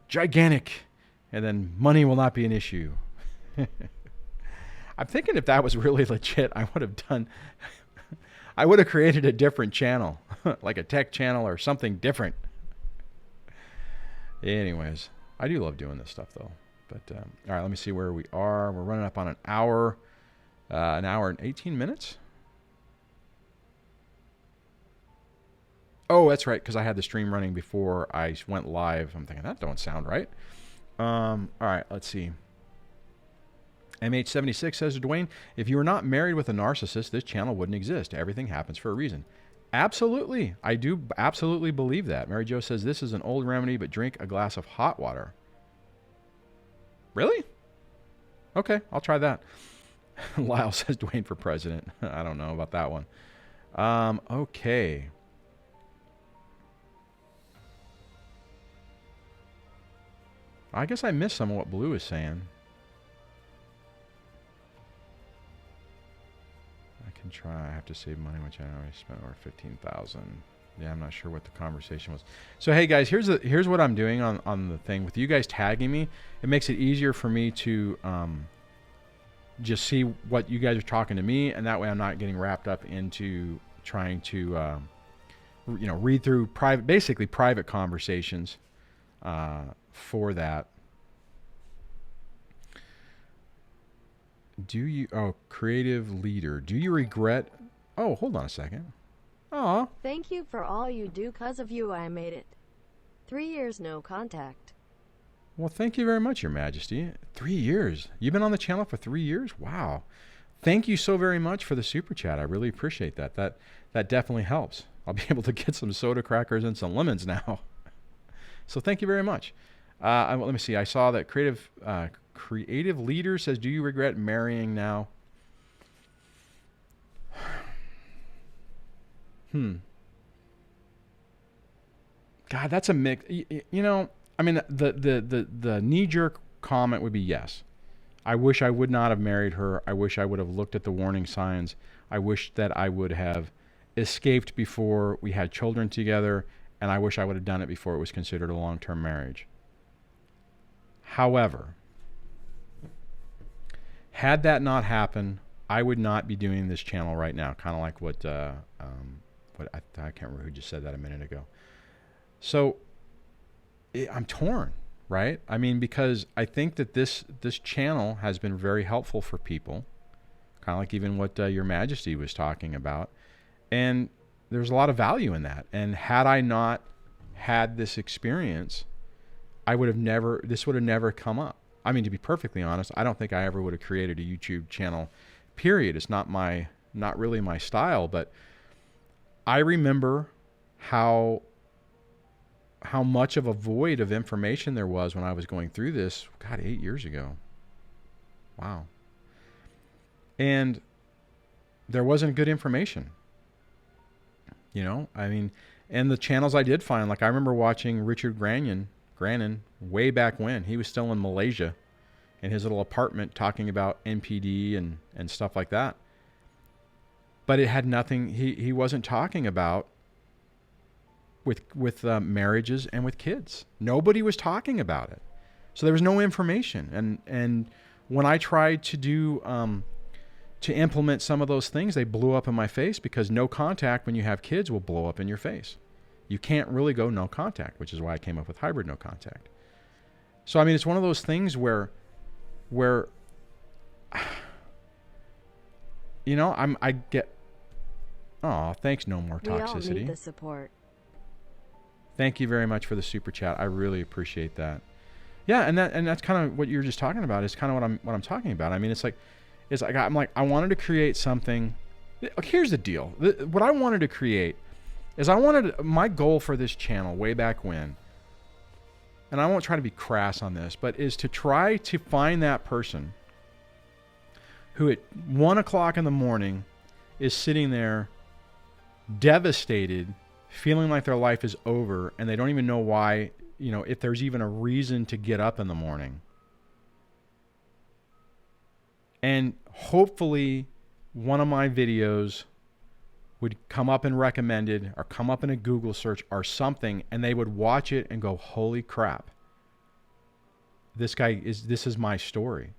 gigantic, and then money will not be an issue. I'm thinking if that was really legit, I would have created a different channel, like a tech channel or something different. Anyways, I do love doing this stuff though. But all right, let me see where we are. We're running up on an hour and 18 minutes. Oh, that's right, because I had the stream running before I went live. I'm thinking, that don't sound right. All right, let's see. MH76 says, Duane, if you were not married with a narcissist, this channel wouldn't exist. Everything happens for a reason. Absolutely. I do absolutely believe that. Mary Jo says, this is an old remedy, but drink a glass of hot water. Really? Okay, I'll try that. Lyle says, Duane for president. I don't know about that one. Okay. I guess I missed some of what Blue is saying. I can try. I have to save money, which I already spent over $15,000. Yeah, I'm not sure what the conversation was. So hey guys, here's what I'm doing on the thing with you guys tagging me. It makes it easier for me to just see what you guys are talking to me, and that way I'm not getting wrapped up into trying to read through basically private conversations for that. Creative leader. Do you regret? Oh, hold on a second. Aw. Thank you for all you do. 'Cause of you, I made it. 3 years, no contact. Well, thank you very much, Your Majesty. 3 years. You've been on the channel for 3 years? Wow. Thank you so very much for the super chat. I really appreciate that. That definitely helps. I'll be able to get some soda crackers and some lemons now. So thank you very much. Let me see. I saw that creative leader says, do you regret marrying now? God, that's a mix. You know, I mean, the knee-jerk comment would be yes. I wish I would not have married her. I wish I would have looked at the warning signs. I wish that I would have escaped before we had children together, and I wish I would have done it before it was considered a long-term marriage. However, had that not happened, I would not be doing this channel right now. Kind of like what I can't remember who just said that a minute ago. So I'm torn, right? I mean, because I think that this channel has been very helpful for people, kind of like even what Your Majesty was talking about, and there's a lot of value in that. And had I not had this experience, this would have never come up. I mean, to be perfectly honest, I don't think I ever would have created a YouTube channel, period. It's not really my style, but I remember how much of a void of information there was when I was going through this, God, 8 years ago. Wow. And there wasn't good information. You know, I mean, and the channels I did find, like I remember watching Richard Grannon way back when. He was still in Malaysia in his little apartment talking about NPD and stuff like that. But it had nothing, he wasn't talking about with marriages and with kids. Nobody was talking about it. So there was no information. And when I tried to implement some of those things, they blew up in my face, because no contact when you have kids will blow up in your face. You can't really go no contact, which is why I came up with hybrid no contact. So, I mean, it's one of those things where you know, I get, oh, thanks, no more toxicity. We all need the support. Thank you very much for the super chat. I really appreciate that. Yeah, and that's kind of what you were just talking about. Is kind of what I'm talking about. I mean, it's like I wanted to create something. Here's the deal. What I wanted to create is my goal for this channel way back when, and I won't try to be crass on this, but is to try to find that person who at 1 o'clock in the morning is sitting there devastated, feeling like their life is over, and they don't even know why, if there's even a reason to get up in the morning. And hopefully one of my videos would come up in recommended or come up in a Google search or something, and they would watch it and go, holy crap. This is my story.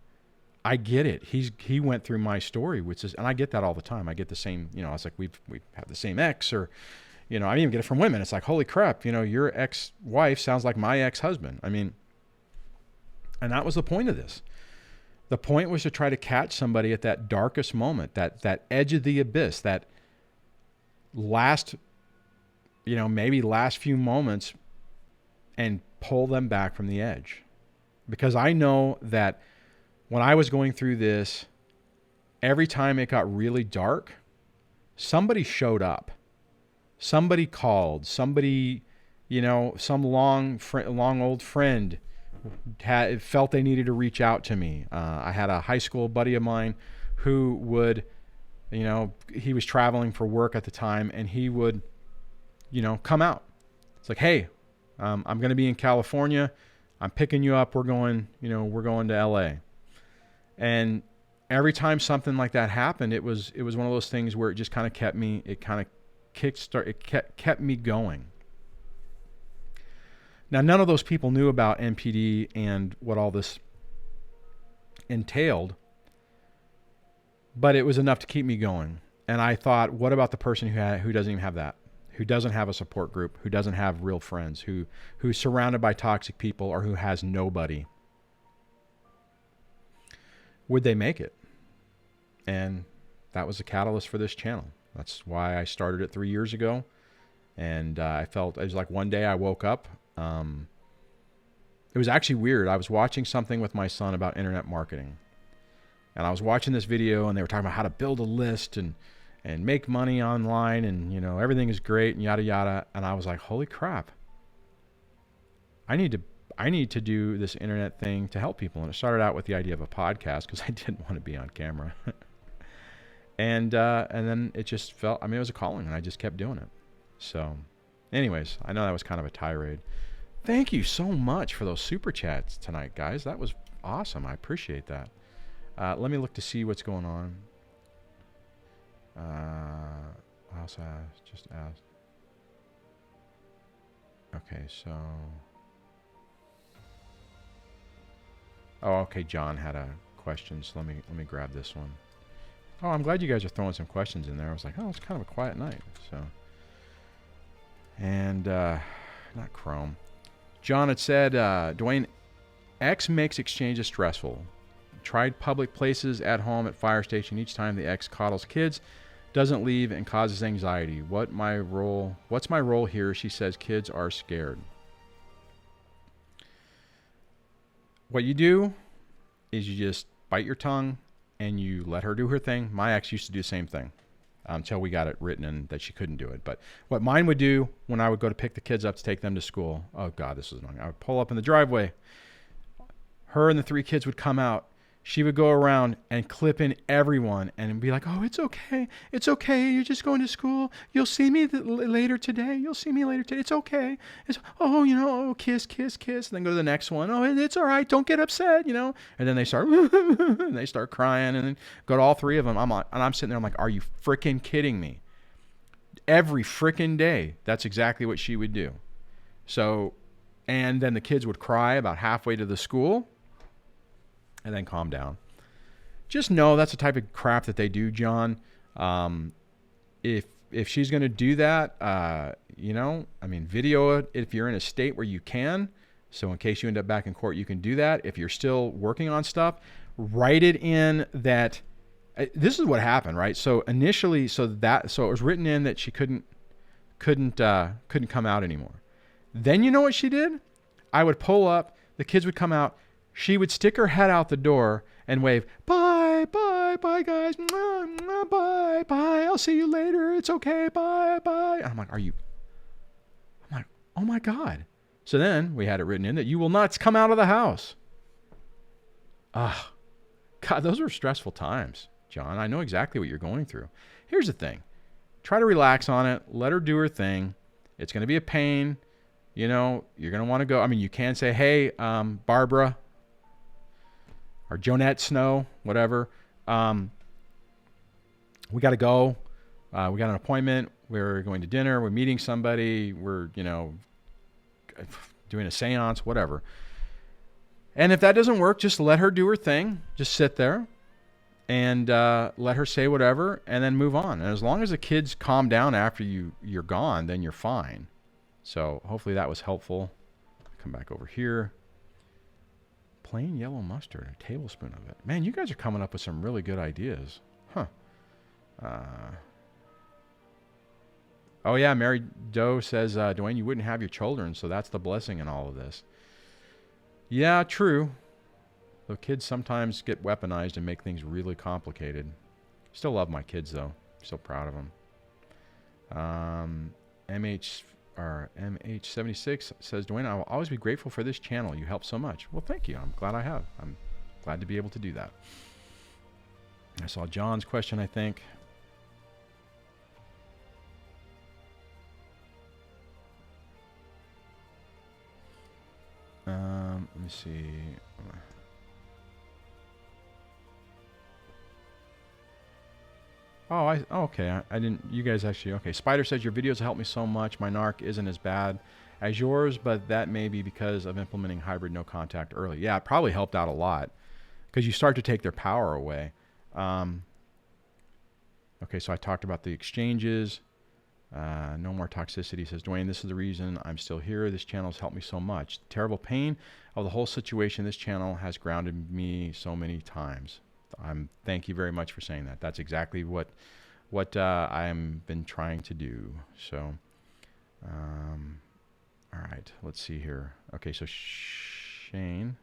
I get it. He went through my story, and I get that all the time. I get the same, it's like we have the same ex, or, I even get it from women. It's like, holy crap, your ex-wife sounds like my ex-husband. And that was the point of this. The point was to try to catch somebody at that darkest moment, that edge of the abyss, that last, maybe last few moments, and pull them back from the edge. Because I know that when I was going through this, every time it got really dark, somebody showed up. Somebody called. Somebody, some long old friend felt they needed to reach out to me. I had a high school buddy of mine who would, he was traveling for work at the time, and he would, come out. It's like, hey, I'm going to be in California. I'm picking you up. We're going to LA. And every time something like that happened, it was one of those things where it just kind of kept me going. Now, none of those people knew about NPD and what all this entailed, but it was enough to keep me going. And I thought, what about the person who doesn't even have that, who doesn't have a support group, who doesn't have real friends, who's surrounded by toxic people, or who has nobody? Would they make it? And that was the catalyst for this channel. That's why I started it 3 years ago. And I felt, it was like one day I woke up. It was actually weird. I was watching something with my son about internet marketing. And I was watching this video, and they were talking about how to build a list and make money online, and everything is great and yada yada. And I was like, holy crap. I need to do this internet thing to help people. And it started out with the idea of a podcast because I didn't want to be on camera. and then it just felt, it was a calling, and I just kept doing it. So anyways, I know that was kind of a tirade. Thank you so much for those super chats tonight, guys. That was awesome. I appreciate that. Let me look to see what's going on. I also just asked. Okay, so. Oh, okay. John had a question, so let me grab this one. Oh, I'm glad you guys are throwing some questions in there. I was like, oh, it's kind of a quiet night. So. And not Chrome. John had said, Duane, X makes exchanges stressful. Tried public places, at home, at fire station. Each time the ex coddles kids, doesn't leave, and causes anxiety. What's my role here? She says kids are scared. What you do is you just bite your tongue and you let her do her thing. My ex used to do the same thing until we got it written in that she couldn't do it. But what mine would do when I would go to pick the kids up to take them to school, oh God, this is annoying. I would pull up in the driveway. Her and the 3 kids would come out. She would go around and clip in everyone and be like, oh, it's okay. It's okay. You're just going to school. You'll see me later today. You'll see me later today. It's okay. Kiss, kiss, kiss. And then go to the next one. Oh, it's all right. Don't get upset, And then they start, and they start crying, and then go to all 3 of them. I'm sitting there. I'm like, are you freaking kidding me? Every freaking day. That's exactly what she would do. So, and then the kids would cry about halfway to the school. And then calm down. Just know that's the type of crap that they do, John. If she's going to do that, video it if you're in a state where you can. So in case you end up back in court, you can do that. If you're still working on stuff, write it in that. This is what happened, right? So initially, so it was written in that she couldn't come out anymore. Then you know what she did? I would pull up. The kids would come out. She would stick her head out the door and wave, bye, bye, bye, guys. Mwah, mwah, bye, bye. I'll see you later. It's okay. Bye, bye. And I'm like, are you Oh my God. So then we had it written in that you will not come out of the house. Ah, God, those are stressful times, John. I know exactly what you're going through. Here's the thing. Try to relax on it. Let her do her thing. It's going to be a pain. You know, you're going to want to go. I mean, you can say, hey, Barbara or Jonette Snow, whatever. We got to go. We got an appointment. We're going to dinner. We're meeting somebody. We're, you know, doing a seance, whatever. And if that doesn't work, just let her do her thing. Just sit there and let her say whatever and then move on. And as long as the kids calm down after you're gone, then you're fine. So hopefully that was helpful. Come back over here. Plain yellow mustard, a tablespoon of it. Man, you guys are coming up with some really good ideas. Huh. Oh yeah, Mary Doe says, Duane, you wouldn't have your children, so that's the blessing in all of this. Yeah, true. The kids sometimes get weaponized and make things really complicated. Still love my kids though. Still proud of them. MH76 says, Duane, I will always be grateful for this channel. You help so much. Well, thank you. I'm glad I have. I'm glad to be able to do that. I saw John's question, I think. Let me see. Oh, okay. I didn't. You guys actually. Okay. Spider says your videos help me so much. My narc isn't as bad as yours, but that may be because of implementing hybrid no contact early. Yeah, it probably helped out a lot because you start to take their power away. Okay, so I talked about the exchanges. No more toxicity, says Duane. This is the reason I'm still here. This channel has helped me so much. Terrible pain of the whole situation. This channel has grounded me so many times. Thank you very much for saying that. That's exactly what I've been trying to do. So, all right, let's see here. Okay, so Shane.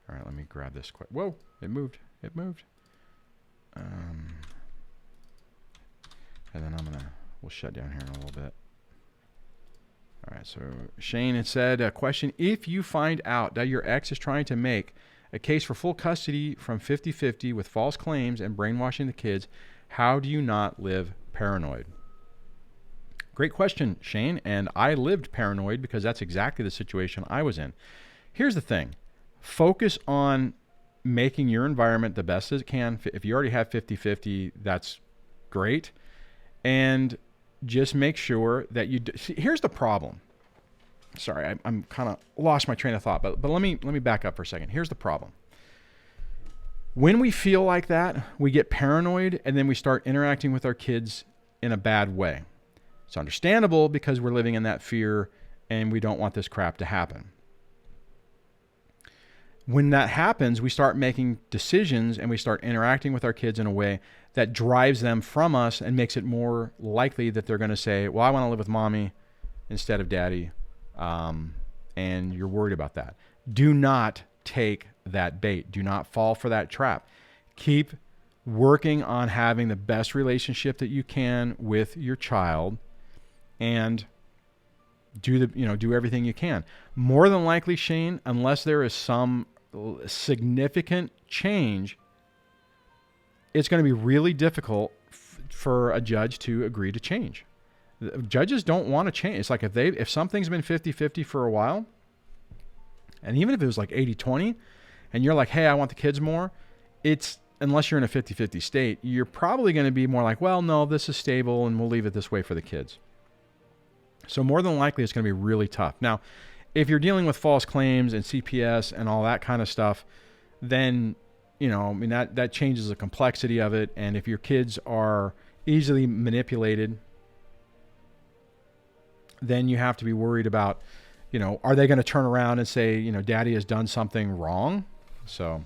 All right, let me grab this quick. Whoa, it moved. It moved. And then we'll shut down here in a little bit. All right, so Shane had said, a question, if you find out that your ex is trying to make a case for full custody from 50-50 with false claims and brainwashing the kids, how do you not live paranoid? Great question, Shane, and I lived paranoid because that's exactly the situation I was in. Here's the thing. Focus on making your environment the best as it can. If you already have 50-50, that's great. And just make sure that you see, here's the problem. Sorry, I'm kind of lost my train of thought, but let me back up for a second. Here's the problem. When we feel like that, we get paranoid and then we start interacting with our kids in a bad way. It's understandable because we're living in that fear and we don't want this crap to happen. When that happens, we start making decisions and we start interacting with our kids in a way that drives them from us and makes it more likely that they're going to say, well, I want to live with mommy instead of daddy. And you're worried about that. Do not take that bait. Do not fall for that trap. Keep working on having the best relationship that you can with your child and do everything you can. More than likely, Shane, unless there is some significant change, it's going to be really difficult for a judge to agree to change. Judges don't want to change. It's like if something's been 50-50 for a while, and even if it was like 80-20, and you're like, hey, I want the kids more, unless you're in a 50-50 state, you're probably going to be more like, well, no, this is stable and we'll leave it this way for the kids. So more than likely, it's going to be really tough. Now, if you're dealing with false claims and CPS and all that kind of stuff, then, that changes the complexity of it. And if your kids are easily manipulated, then you have to be worried about, are they going to turn around and say, daddy has done something wrong? So,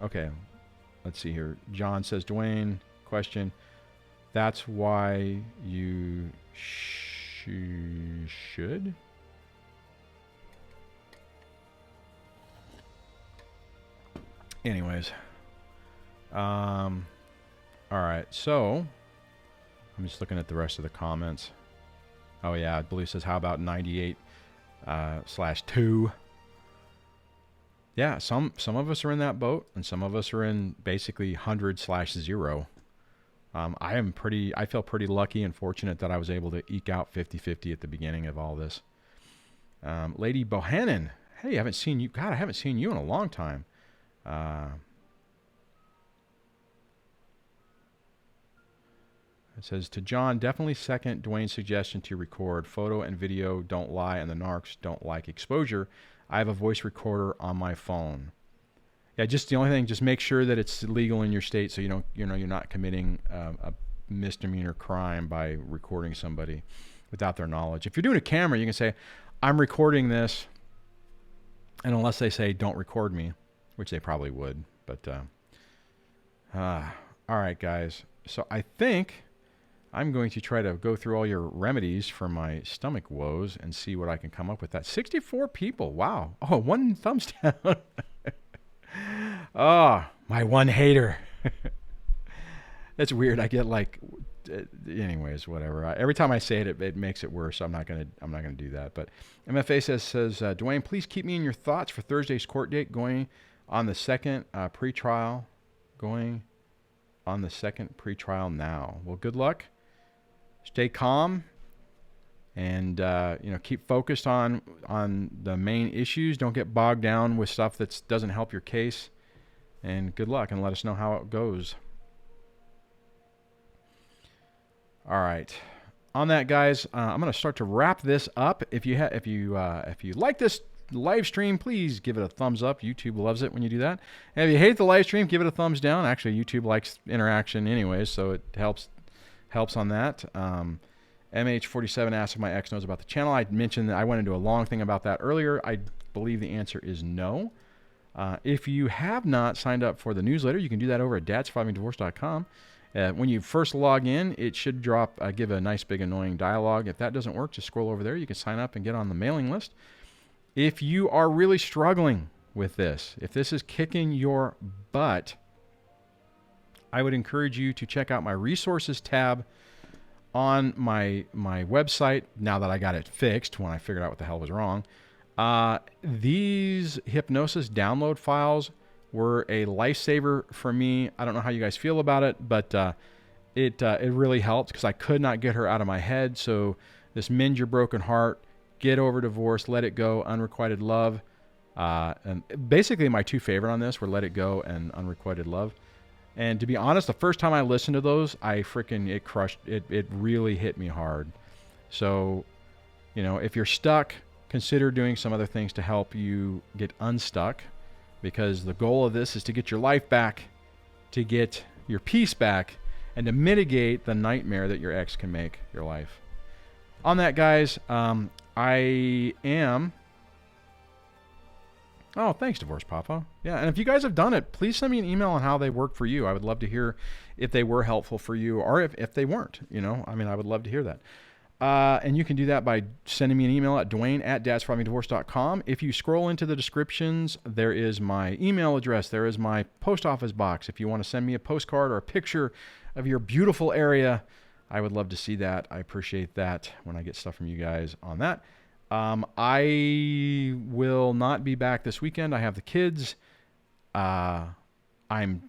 okay, let's see here. John says, Duane, question. That's why you should? Anyways. All right, so I'm just looking at the rest of the comments. Oh yeah, Blue says, how about 98 /2? Yeah, some of us are in that boat, and some of us are in basically 100/0. I feel pretty lucky and fortunate that I was able to eke out 50-50 at the beginning of all this. Lady Bohannon, hey, I haven't seen you. God, I haven't seen you in a long time. It says, to John, definitely second Duane's suggestion to record. Photo and video don't lie, and the narcs don't like exposure. I have a voice recorder on my phone. Yeah, just the only thing, just make sure that it's legal in your state, so you're not committing a misdemeanor crime by recording somebody without their knowledge. If you're doing a camera, you can say, I'm recording this, and unless they say don't record me, which they probably would, but all right, guys. So I think I'm going to try to go through all your remedies for my stomach woes and see what I can come up with. That 64 people. Wow. Oh, one thumbs down. Oh, my one hater. That's weird. I get like, anyways, whatever. Every time I say it, it makes it worse. So I'm not gonna do that. But MFA says, Duane, please keep me in your thoughts for Thursday's court date. Going on the second pretrial. Going on the second pretrial now. Well, good luck. Stay calm, and keep focused on the main issues. Don't get bogged down with stuff that doesn't help your case. And good luck, and let us know how it goes. All right. On that, guys, I'm going to start to wrap this up. If you like this live stream, please give it a thumbs up. YouTube loves it when you do that. And if you hate the live stream, give it a thumbs down. Actually, YouTube likes interaction anyways, so it helps on that. MH47 asked if my ex knows about the channel. I mentioned that I went into a long thing about that earlier. I believe the answer is no. If you have not signed up for the newsletter, you can do that over at dadsurvivingdivorce.com. When you first log in, it should give a nice big annoying dialogue. If that doesn't work, just scroll over there. You can sign up and get on the mailing list. If you are really struggling with this, if this is kicking your butt, I would encourage you to check out my resources tab on my website, now that I got it fixed when I figured out what the hell was wrong. These hypnosis download files were a lifesaver for me. I don't know how you guys feel about it, but it really helped because I could not get her out of my head. So this Mend Your Broken Heart, Get Over Divorce, Let It Go, Unrequited Love. And basically my two favorite on this were Let It Go and Unrequited Love. And to be honest, the first time I listened to those, it crushed. It really hit me hard. So, if you're stuck, consider doing some other things to help you get unstuck, because the goal of this is to get your life back, to get your peace back, and to mitigate the nightmare that your ex can make your life. On that, guys, I am... Oh, thanks, Divorce Papa. Yeah, and if you guys have done it, please send me an email on how they work for you. I would love to hear if they were helpful for you, or if they weren't. I would love to hear that. And you can do that by sending me an email at Duane@dadsurvivingdivorce.com. If you scroll into the descriptions, there is my email address. There is my post office box. If you want to send me a postcard or a picture of your beautiful area, I would love to see that. I appreciate that when I get stuff from you guys on that. I will not be back this weekend. I have the kids. I'm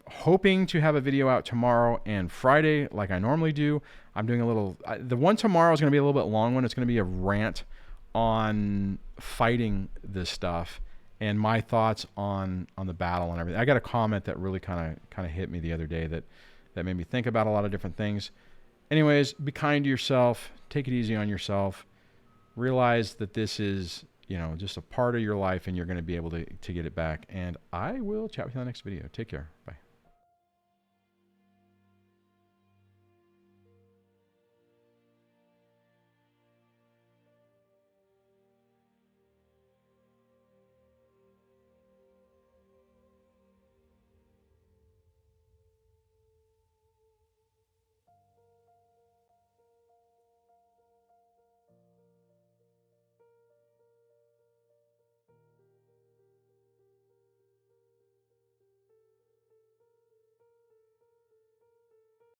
hoping to have a video out tomorrow and Friday like I normally do. I'm doing the one tomorrow is going to be a little bit long one. It's going to be a rant on fighting this stuff and my thoughts on the battle and everything. I got a comment that really kind of hit me the other day that made me think about a lot of different things. Anyways, be kind to yourself. Take it easy on yourself. Realize that this is, just a part of your life, and you're going to be able to get it back. And I will chat with you in the next video. Take care. Bye.